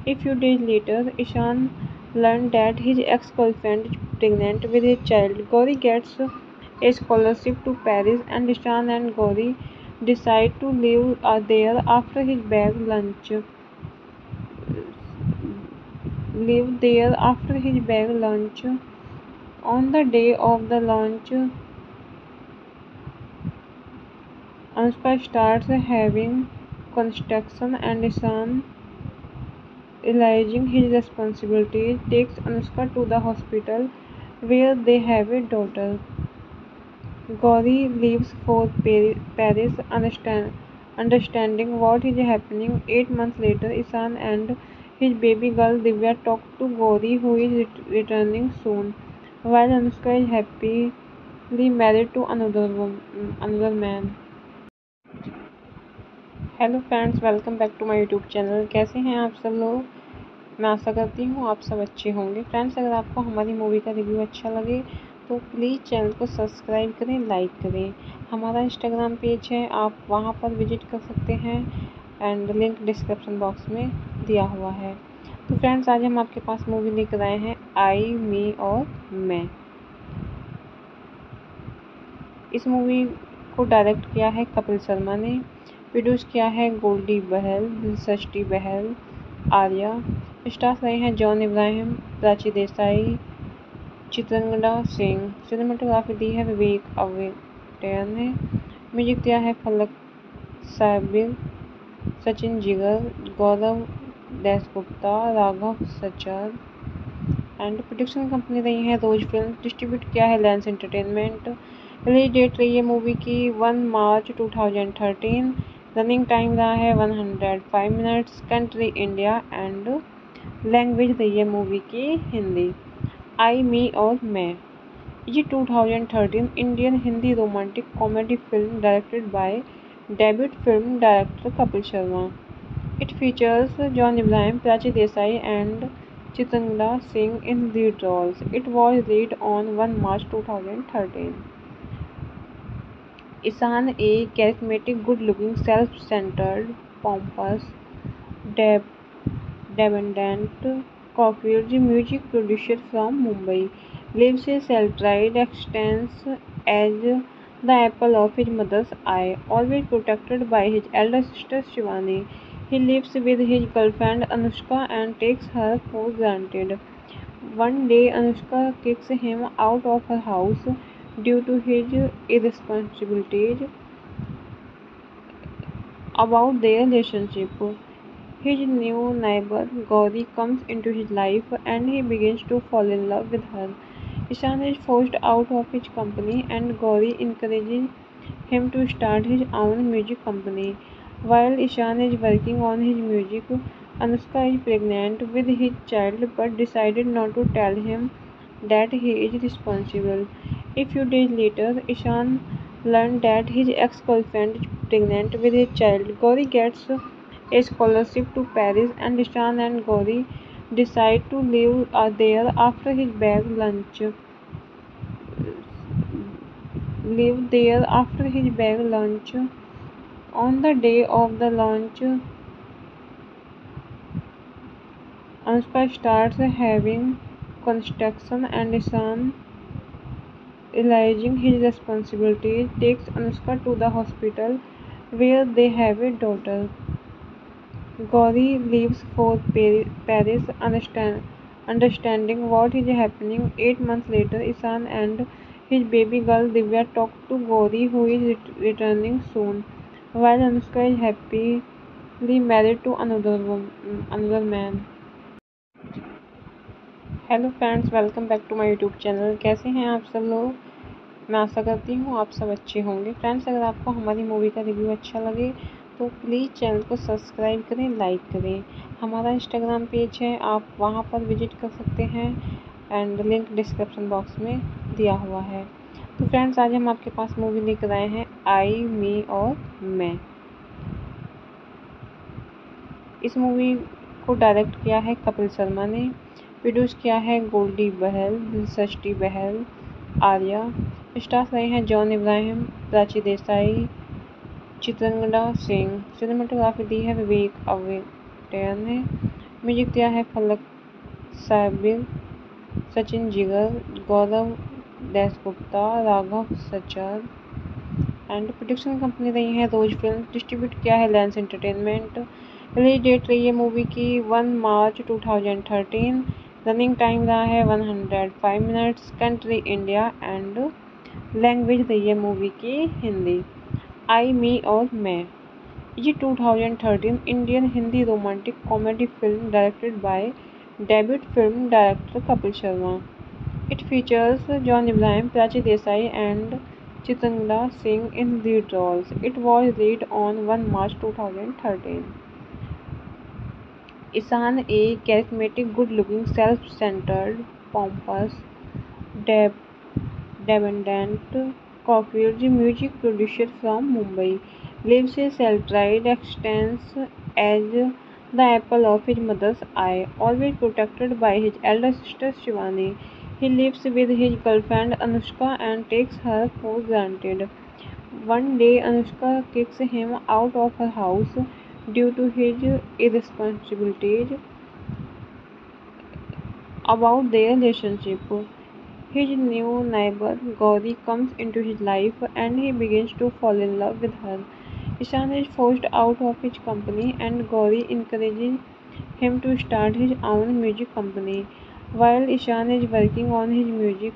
A few days later, Ishan learned that his ex-girlfriend is pregnant with his child. Gauri gets a scholarship to Paris and Ishan and Gauri decide to live there after his bag lunch. On the day of the launch, Anushka starts having construction and Ishan, realizing his responsibilities, takes Anushka to the hospital where they have a daughter. Gauri leaves for Paris, understanding what is happening. 8 months later, Ishan and his baby girl Divya talk to Gauri, who is returning soon, while Anushka is happily married to another man. Hello friends, welcome back to my YouTube channel. कैसे हैं आप सब लोग? मैं आशा करती हूँ आप सब अच्छे होंगे। फ्रेंड्स, अगर आपको हमारी मूवी का रिव्यू अच्छा लगे तो प्लीज़ चैनल को सब्सक्राइब करें, लाइक करें। हमारा इंस्टाग्राम पेज है, आप वहाँ पर विजिट कर सकते हैं एंड लिंक डिस्क्रिप्शन बॉक्स में दिया हुआ है। तो फ्रेंड्स, आज हम आपके पास मूवी लेकर आए हैं आई, मी और मैं। इस मूवी को डायरेक्ट किया है कपिल शर्मा ने, प्रोड्यूस किया है गोल्डी बहल, दिलसृष्टि बहल, आर्या। स्टार्स रहे हैं जॉन इब्राहिम, प्राची देसाई, चित्रंगदा सिंह। सिनेमाटोग्राफी दी है विवेक अवेटेयर ने। म्यूजिक दिया है फलक साबिर, सचिन जिगर, गौरव Dasgupta, Raghav सचार and production company रही है रोज फिल्म। डिस्ट्रीब्यूट किया है लेंस एंटरटेनमेंट। रिलीज डेट रही है मूवी की 1 मार्च 2013। रनिंग टाइम रहा है 105 minutes. Country India and language रही है मूवी की हिंदी। आई, मी और मैं ये 2013 Indian Hindi romantic comedy film directed by debut film director Kapil Sharma. It features John Ibrahim, Prachi Desai and Chitanga Singh in lead roles. It was released on 1 March 2013. Ishan, a charismatic, good-looking, self-centered, pompous, dependent coffee music producer from Mumbai, lives a self-tried existence as the apple of his mother's eye, always protected by his elder sister Shivani. He lives with his girlfriend Anushka and takes her for granted. One day, Anushka kicks him out of her house due to his irresponsibilities about their relationship. His new neighbor Gauri comes into his life and he begins to fall in love with her. Ishan is forced out of his company and Gauri encourages him to start his own music company. While Ishan is working on his music, Anushka is pregnant with his child but decided not to tell him that he is responsible. A few days later, Ishan learned that his ex-girlfriend is pregnant with his child. Gauri gets a scholarship to Paris and Ishan and Gauri decide to live there after his bag lunch. Live there after his bag lunch. On the day of the launch, Anushka starts having construction and Ishan, realizing his responsibilities, takes Anushka to the hospital where they have a daughter. Gauri leaves for Paris, understanding what is happening. 8 months later, Ishan and his baby girl Divya talk to Gauri, who is returning soon, while Anushka is happily married to another man. Hello friends, welcome back to my YouTube channel. कैसे हैं आप सब लोग? मैं आशा करती हूँ आप सब अच्छे होंगे। फ्रेंड्स, अगर आपको हमारी मूवी का रिव्यू अच्छा लगे तो प्लीज़ चैनल को सब्सक्राइब करें, लाइक करें। हमारा इंस्टाग्राम पेज है, आप वहाँ पर विजिट कर सकते हैं एंड लिंक डिस्क्रिप्शन बॉक्स में दिया हुआ है। तो फ्रेंड्स, आज हम आपके पास मूवी लेकर आए हैं आई, मी और मैं। इस मूवी को डायरेक्ट किया है कपिल शर्मा ने, प्रोड्यूस किया है गोल्डी बहल, दिलसृष्टि बहल, आर्या। स्टार्स रहे हैं जॉन इब्राहिम, प्राची देसाई, चित्रंगदा सिंह। सिनेमाटोग्राफी दी है विवेक अवेटेयर ने। म्यूजिक दिया है फलक साबिर, सचिन जिगर, गौरव Dasgupta, Raghav सचार and production company रही है रोज फिल्म। डिस्ट्रीब्यूट किया है लेंस एंटरटेनमेंट। रिलीज डेट रही है मूवी की 1 मार्च 2013। रनिंग टाइम रहा है 105 minutes. Country India and language रही है मूवी की हिंदी। आई मी और मैं। ये 2013 Indian Hindi romantic comedy film directed by debut film director Kapil Sharma. It features John Ibrahim, Prachi Desai, and Chitangla Singh in lead roles. It was released on 1 March 2013. Ishan, a charismatic, good-looking, self-centered, pompous, deb- dependent Caulfield music producer from Mumbai, lives a self-tried existence as the apple of his mother's eye, always protected by his elder sister Shivani. He lives with his girlfriend Anushka and takes her for granted. One day, Anushka kicks him out of her house due to his irresponsibilities about their relationship. His new neighbor Gauri comes into his life and he begins to fall in love with her. Ishan is forced out of his company and Gauri encourages him to start his own music company. While Ishan is working on his music,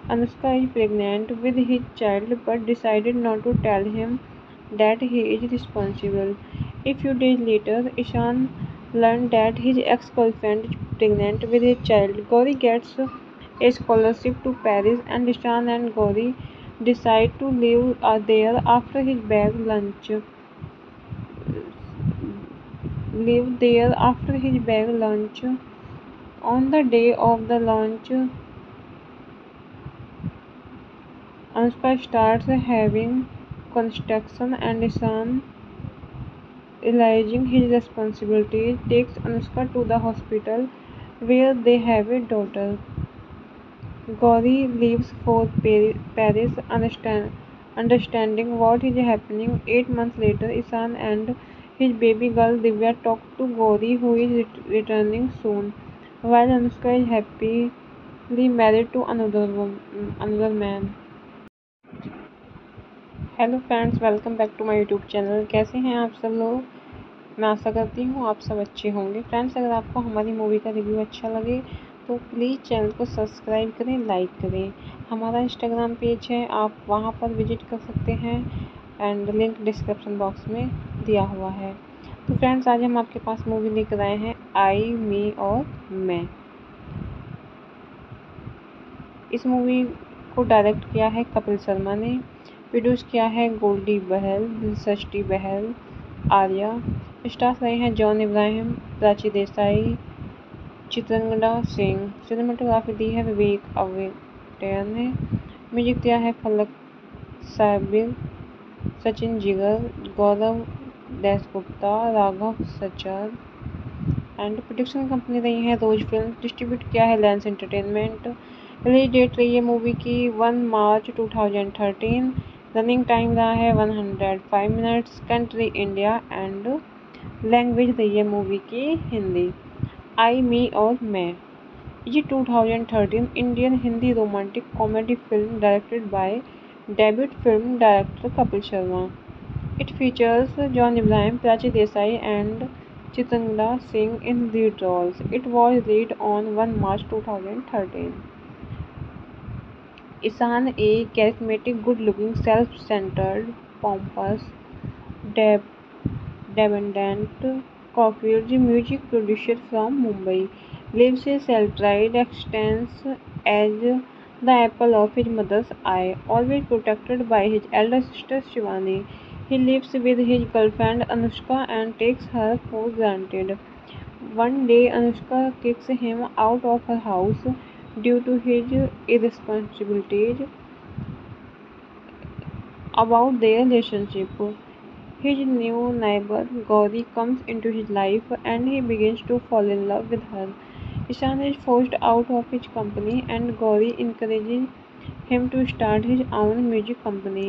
Anushka is pregnant with his child but decided not to tell him that he is responsible. A few days later, Ishan learned that his ex-girlfriend is pregnant with his child. Gauri gets a scholarship to Paris and Ishan and Gauri decide to live there after his bag lunch. Live there after his bag lunch. On the day of the launch, Anushka starts having construction and Ishan, realizing his responsibilities, takes Anushka to the hospital where they have a daughter. Gauri leaves for Paris, understanding what is happening. 8 months later, Ishan and his baby girl Divya talk to Gauri, who is returning soon, while Anushka is happily married to another man. Hello friends, welcome back to my YouTube channel. कैसे हैं आप सब लोग? मैं आशा करती हूँ आप सब अच्छे होंगे। फ्रेंड्स, अगर आपको हमारी मूवी का रिव्यू अच्छा लगे तो प्लीज़ चैनल को सब्सक्राइब करें, लाइक करें। हमारा इंस्टाग्राम पेज है, आप वहाँ पर विजिट कर सकते हैं एंड लिंक डिस्क्रिप्शन बॉक्स में दिया हुआ है। तो फ्रेंड्स, आज हम आपके पास मूवी लेकर आए हैं आई मी और मैं। इस मूवी को डायरेक्ट किया है कपिल शर्मा ने, प्रोड्यूस किया है गोल्डी बहल, दिलसृष्टि बहल, आर्या। स्टार्स रहे हैं जॉन इब्राहिम, प्राची देसाई, चित्रंगदा सिंह। सिनेमाटोग्राफी दी है विवेक अवेटेयर ने। म्यूजिक दिया है फलक साबिर, सचिन जिगर, गौरव Dasgupta, Raghav सचार and production company रही है रोज फिल्म। डिस्ट्रीब्यूट किया है लेंस एंटरटेनमेंट। रिलीज डेट रही है मूवी की 1 मार्च 2013। रनिंग टाइम रहा है 105 minutes. Country India and language रही है मूवी की हिंदी। आई मी और मैं। ये 2013 Indian Hindi romantic comedy film directed by debut film director Kapil Sharma. It features John Ibrahim, Prachi Desai, and Chitangla Singh in lead roles. It was released on 1 March 2013. Ishan, a charismatic, good-looking, self-centered, pompous, dependent Caulfield music producer from Mumbai, lives a self-tried existence as the apple of his mother's eye, always protected by his elder sister Shivani. He lives with his girlfriend Anushka and takes her for granted. One day, Anushka kicks him out of her house due to his irresponsibilities about their relationship. His new neighbor Gauri comes into his life and he begins to fall in love with her. Ishan is forced out of his company and Gauri encourages him to start his own music company.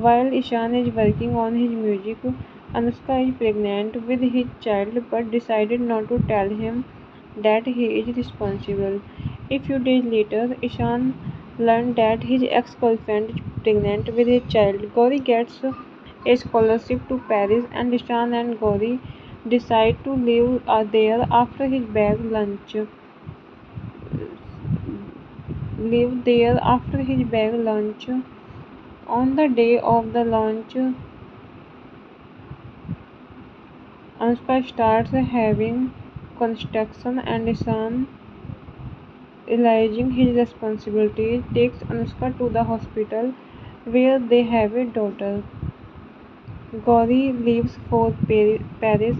While Ishan is working on his music, Anushka is pregnant with his child but decided not to tell him that he is responsible. A few days later, Ishan learned that his ex-girlfriend is pregnant with his child. Gauri gets a scholarship to Paris and Ishan and Gauri decide to live there after his bag lunch. On the day of the launch, Anushka starts having construction and Ishan, realizing his responsibilities, takes Anushka to the hospital where they have a daughter. Gauri leaves for Paris,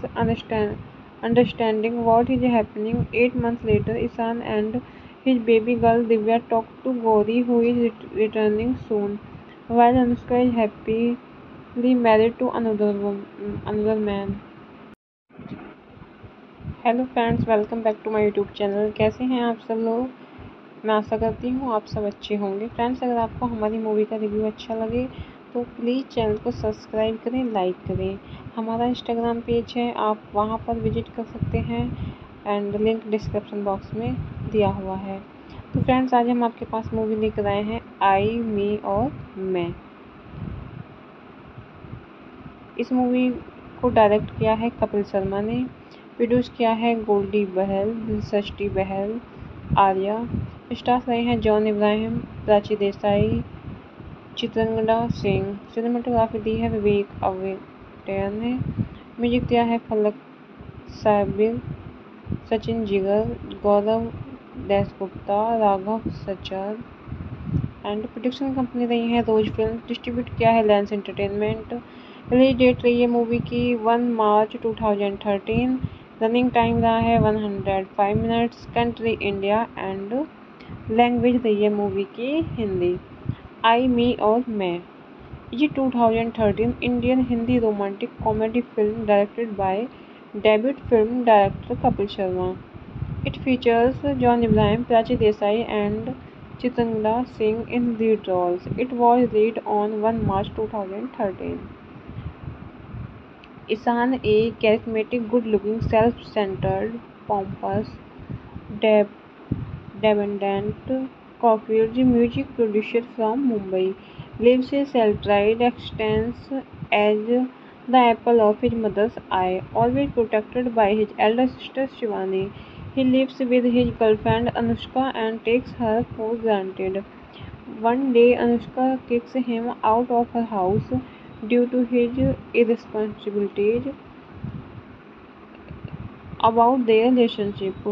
understanding what is happening. 8 months later, Ishan and his baby girl Divya talk to Gauri, who is returning soon, while Anushka is happily married to another man. Hello friends, welcome back to my YouTube channel. कैसे हैं आप सब लोग? मैं आशा करती हूँ आप सब अच्छे होंगे। फ्रेंड्स, अगर आपको हमारी मूवी का रिव्यू अच्छा लगे तो प्लीज़ चैनल को सब्सक्राइब करें, लाइक करें। हमारा इंस्टाग्राम पेज है, आप वहाँ पर विजिट कर सकते हैं एंड लिंक डिस्क्रिप्शन बॉक्स में दिया हुआ है। तो फ्रेंड्स, आज हम आपके पास मूवी लेकर आए हैं आई, मी और मैं। इस मूवी को डायरेक्ट किया है कपिल शर्मा ने, प्रोड्यूस किया है गोल्डी बहल, दिलसृष्टि बहल, आर्या। स्टार्स रहे हैं जॉन इब्राहिम, प्राची देसाई, चित्रंगदा सिंह। सिनेमाटोग्राफी दी है विवेक अवेटेयर ने। म्यूजिक दिया है फलक साबिर, सचिन जिगर, गौरव Dasgupta, Raghav सचार and production company रही है रोज फिल्म। डिस्ट्रीब्यूट किया है लेंस एंटरटेनमेंट। रिलीज डेट रही है मूवी की 1 मार्च 2013। रनिंग टाइम रहा है 105 minutes. Country India and language रही है मूवी की हिंदी। आई, मी और मैं ये 2013 Indian Hindi romantic comedy film directed by debut film director Kapil Sharma. It features John Ibrahim, Prachi Desai and Chitanga Singh in lead roles. It was released on 1 March 2013. Ishan, a charismatic, good-looking, self-centered, pompous, dependent Caulfield music producer from Mumbai, lives a self-tried existence as the apple of his mother's eye, always protected by his elder sister Shivani. He lives with his girlfriend Anushka and takes her for granted. One day, Anushka kicks him out of her house due to his irresponsibilities about their relationship.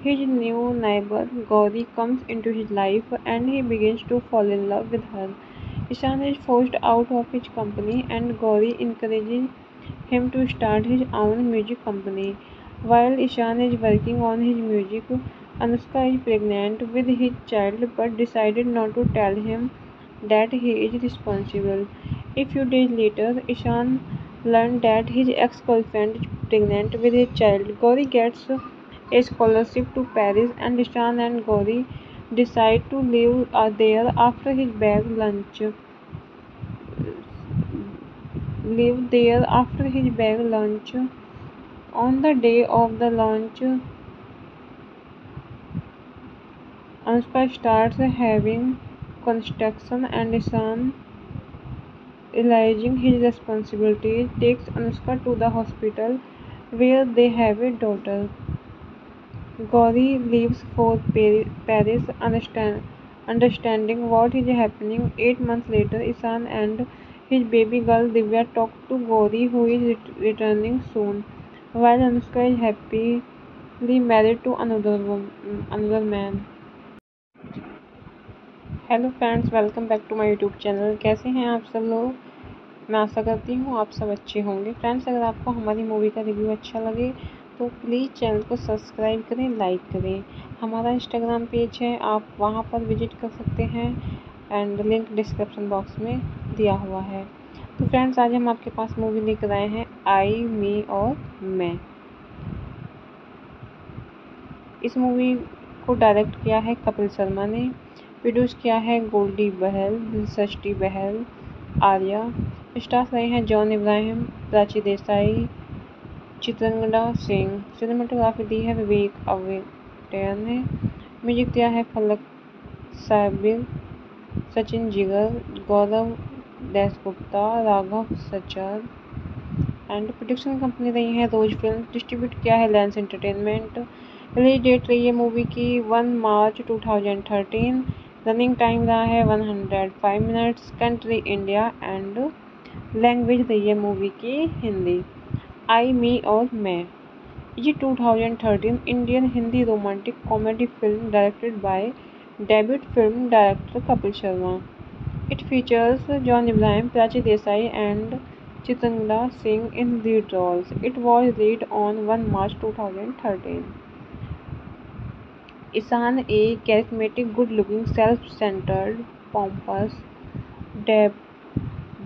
His new neighbor Gauri comes into his life and he begins to fall in love with her. Ishan is forced out of his company and Gauri encourages him to start his own music company. While Ishan is working on his music, Anushka is pregnant with his child but decided not to tell him that he is responsible. A few days later, Ishan learned that his ex-girlfriend is pregnant with his child. Gauri gets a scholarship to Paris and Ishan and Gauri decide to live there after his bag lunch. Live there after his bag lunch. On the day of the launch, Anushka starts having construction and Ishan, realizing his responsibilities, takes Anushka to the hospital where they have a daughter. Gauri leaves for Paris, understanding what is happening. 8 months later, Ishan and his baby girl Divya talk to Gauri, who is returning soon, while Anushka is happily married to another man. Hello friends, welcome back to my YouTube channel. कैसे हैं आप सब लोग? मैं आशा करती हूँ आप सब अच्छे होंगे। फ्रेंड्स, अगर आपको हमारी मूवी का रिव्यू अच्छा लगे तो प्लीज़ चैनल को सब्सक्राइब करें, लाइक करें। हमारा इंस्टाग्राम पेज है, आप वहाँ पर विजिट कर सकते हैं एंड लिंक डिस्क्रिप्शन बॉक्स में दिया हुआ है। तो फ्रेंड्स, आज हम आपके पास मूवी लेकर आए हैं आई, मी और मैं। इस मूवी को डायरेक्ट किया है कपिल शर्मा ने, प्रोड्यूस किया है गोल्डी बहल, दिलसृष्टि बहल, आर्या। स्टार्स रहे हैं जॉन इब्राहिम, प्राची देसाई, चित्रंगदा सिंह। सिनेमाटोग्राफी दी है विवेक अवेटेयर ने। म्यूजिक दिया है फलक साबिर, सचिन जिगर, गौरव Dasgupta, Raghav सचार and production company रही है रोज फिल्म। डिस्ट्रीब्यूट किया है लेंस एंटरटेनमेंट। रिलीज डेट रही है मूवी की 1 मार्च 2013। रनिंग टाइम रहा है 105 minutes. Country India and language रही है मूवी की हिंदी। आई मी और मैं। ये 2013 Indian Hindi romantic comedy film directed by debut film director Kapil Sharma. It features John Ibrahim, Prachi Desai, and Chitangla Singh in lead roles. It was released on 1 March 2013. Ishan, a charismatic, good-looking, self-centered, pompous, deb-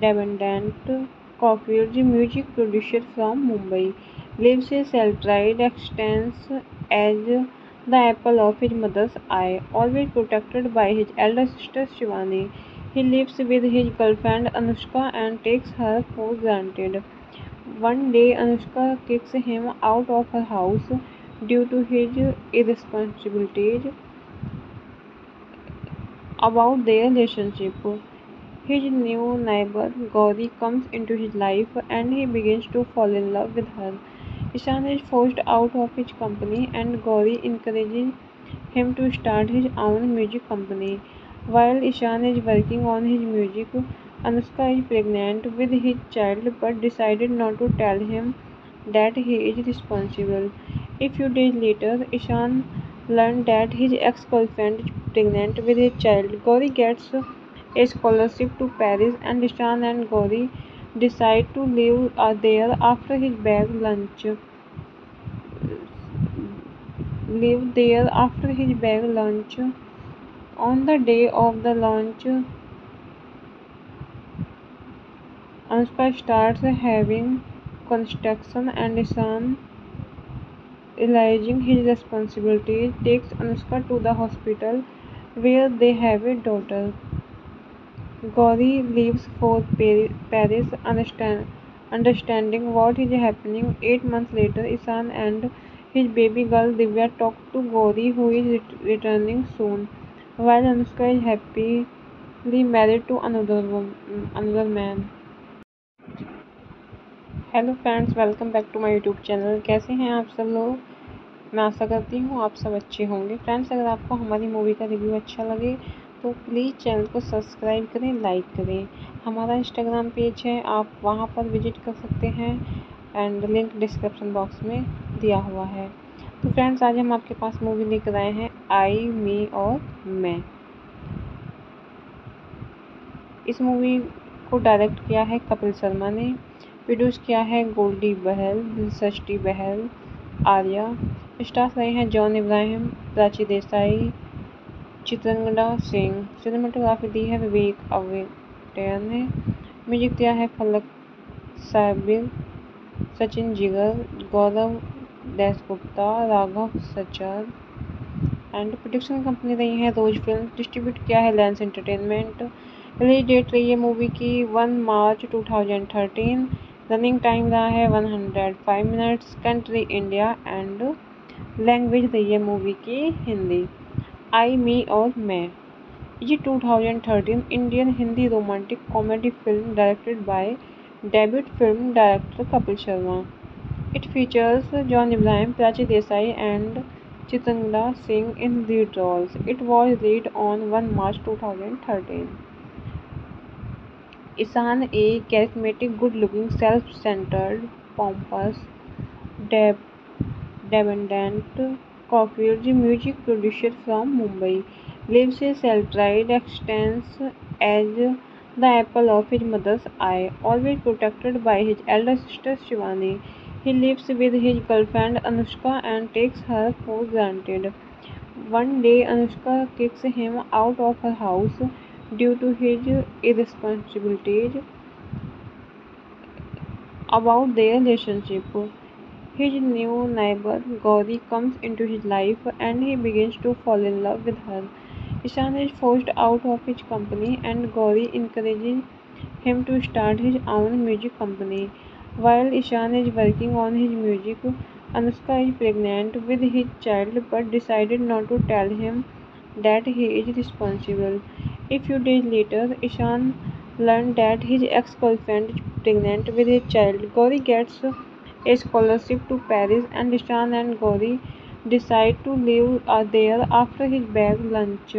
dependent Caulfield music producer from Mumbai, lives a self-tried existence as the apple of his mother's eye, always protected by his elder sister Shivani. He lives with his girlfriend Anushka and takes her for granted. One day, Anushka kicks him out of her house due to his irresponsibilities about their relationship. His new neighbor Gauri comes into his life and he begins to fall in love with her. Ishan is forced out of his company and Gauri encourages him to start his own music company. While Ishan is working on his music, Anushka is pregnant with his child but decided not to tell him that he is responsible. A few days later, Ishan learned that his ex-girlfriend is pregnant with his child. Gauri gets a scholarship to Paris and Ishan and Gauri decide to live there after his bag lunch. Live there after his bag lunch. On the day of the launch, Anushka starts having construction and Ishan, realizing his responsibilities, takes Anushka to the hospital where they have a daughter. Gauri leaves for Paris, understanding what is happening. 8 months later, Ishan and his baby girl Divya talk to Gauri, who is returning soon, while Anushka is happily married to another man. Hello friends, welcome back to my YouTube channel. कैसे हैं आप सब लोग? मैं आशा करती हूँ आप सब अच्छे होंगे। फ्रेंड्स, अगर आपको हमारी मूवी का रिव्यू अच्छा लगे तो प्लीज़ चैनल को सब्सक्राइब करें, लाइक करें। हमारा इंस्टाग्राम पेज है, आप वहाँ पर विजिट कर सकते हैं एंड लिंक डिस्क्रिप्शन बॉक्स में दिया हुआ है। तो फ्रेंड्स, आज हम आपके पास मूवी लेकर आए हैं आई मी और मैं। इस मूवी को डायरेक्ट किया है कपिल शर्मा ने, प्रोड्यूस किया है गोल्डी बहल, दिलसृष्टि बहल, आर्या। स्टार्स रहे हैं जॉन इब्राहिम, प्राची देसाई, चित्रंगदा सिंह। सिनेमाटोग्राफी दी है विवेक अवेटेयर ने। म्यूजिक दिया है फलक साबिर, सचिन जिगर, गौरव Dasgupta, Raghav सचार and production company रही है रोज फिल्म। डिस्ट्रीब्यूट किया है लेंस एंटरटेनमेंट। रिलीज डेट रही है मूवी की 1 मार्च 2013। रनिंग टाइम रहा है 105 minutes. Country India and language रही है मूवी की हिंदी। आई मी और मैं। ये 2013 Indian Hindi romantic comedy film directed by debut film director Kapil Sharma. It features John Ibrahim, Prachi Desai, and Chitangla Singh in lead roles. It was released on 1 March 2013. Ishan, a charismatic, good-looking, self-centered, pompous, dependent Caulfield music producer from Mumbai, lives a self-tried existence as the apple of his mother's eye, always protected by his elder sister Shivani. He lives with his girlfriend Anushka and takes her for granted. One day, Anushka kicks him out of her house due to his irresponsibilities about their relationship. His new neighbor Gauri comes into his life and he begins to fall in love with her. Ishan is forced out of his company and Gauri encourages him to start his own music company. While Ishan is working on his music, Anushka is pregnant with his child but decided not to tell him that he is responsible. A few days later, Ishan learned that his ex-girlfriend is pregnant with his child. Gauri gets a scholarship to Paris and Ishan and Gauri decide to live there after his bag lunch.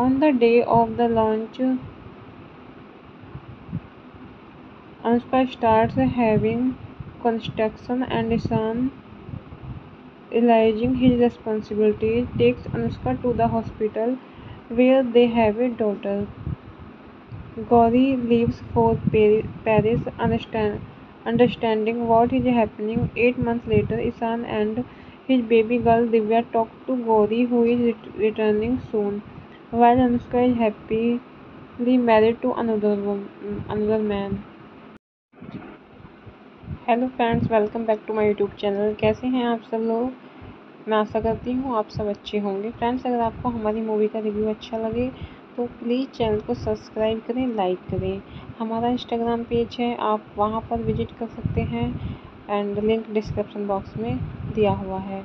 On the day of the launch, Anushka starts having construction and Ishan, realizing his responsibilities, takes Anushka to the hospital where they have a daughter. Gauri leaves for Paris, understanding what is happening. 8 months later, Ishan and his baby girl Divya talk to Gauri, who is returning soon, while Anushka is happily married to another man. Hello friends, welcome back to my YouTube channel. कैसे हैं आप सब लोग? मैं आशा करती हूँ आप सब अच्छे होंगे। फ्रेंड्स, अगर आपको हमारी मूवी का रिव्यू अच्छा लगे तो प्लीज़ चैनल को सब्सक्राइब करें, लाइक करें। हमारा इंस्टाग्राम पेज है, आप वहाँ पर विजिट कर सकते हैं एंड लिंक डिस्क्रिप्शन बॉक्स में दिया हुआ है।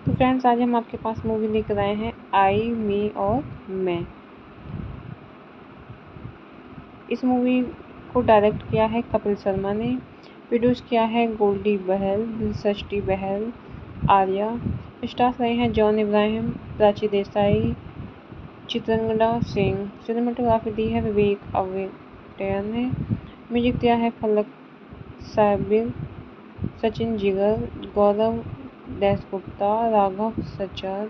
तो फ्रेंड्स, आज हम आपके पास मूवी लेकर आए हैं आई, मी और मैं। इस मूवी को डायरेक्ट किया है कपिल शर्मा ने, प्रोड्यूस किया है गोल्डी बहल, दिलसृष्टि बहल, आर्या। स्टार्स रहे हैं जॉन इब्राहिम, प्राची देसाई, चित्रंगदा सिंह। सिनेमाटोग्राफी दी है विवेक अवेटेयर ने। म्यूजिक दिया है फलक साबिर, सचिन जिगर, गौरव Dasgupta, Raghav सचार।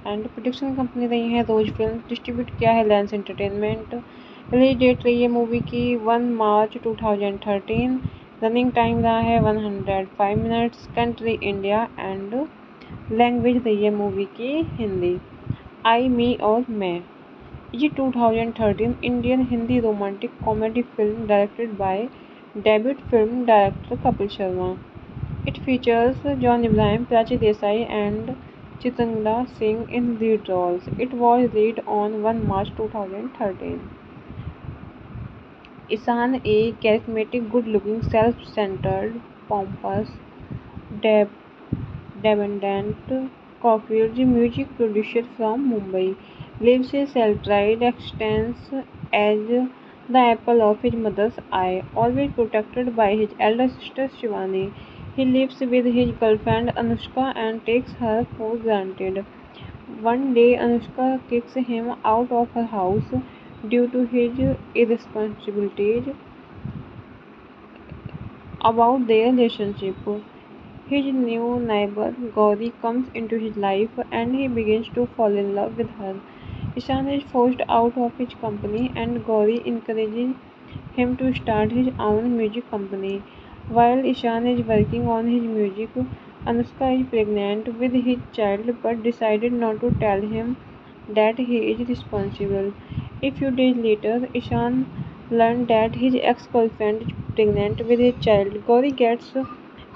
And production company रही है रोज फिल्म। डिस्ट्रीब्यूट किया है लेंस एंटरटेनमेंट। रिलीज डेट रही है मूवी की 1 मार्च 2013। रनिंग टाइम रहा है 105 minutes. Country India and language रही है मूवी की हिंदी। आई, मी और मैं। ये 2013 Indian Hindi romantic comedy film directed by debut film director Kapil Sharma. It features John Ibrahim, Prachi Desai and Chitanga Singh in lead roles. It was released on 1 March 2013. Ishan, a charismatic, good-looking, self-centered, pompous, dependent Caulfield music producer from Mumbai, lives a self-tried existence as the apple of his mother's eye, always protected by his elder sister Shivani. He lives with his girlfriend Anushka and takes her for granted. One day, Anushka kicks him out of her house due to his irresponsibilities about their relationship. His new neighbor Gauri comes into his life and he begins to fall in love with her. Ishan is forced out of his company and Gauri encourages him to start his own music company. While Ishan is working on his music, Anushka is pregnant with his child but decided not to tell him that he is responsible. A few days later, Ishan learned that his ex-girlfriend is pregnant with his child. Gauri gets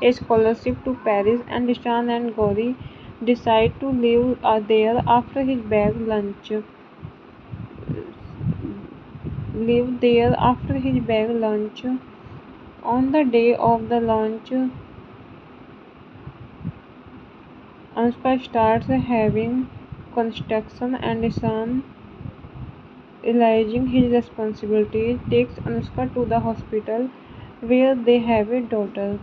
a scholarship to Paris and Ishan and Gauri decide to live there after his bag lunch. Live there after his bag lunch. On the day of the launch, Anushka starts having construction and Ishan, realizing his responsibilities, takes Anushka to the hospital where they have a daughter.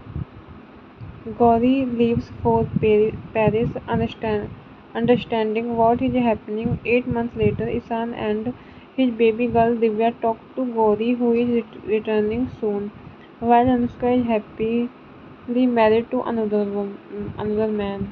Gauri leaves for Paris, understanding what is happening. 8 months later, Ishan and his baby girl Divya talk to Gauri, who is returning soon, while Anushka is happily married to another man.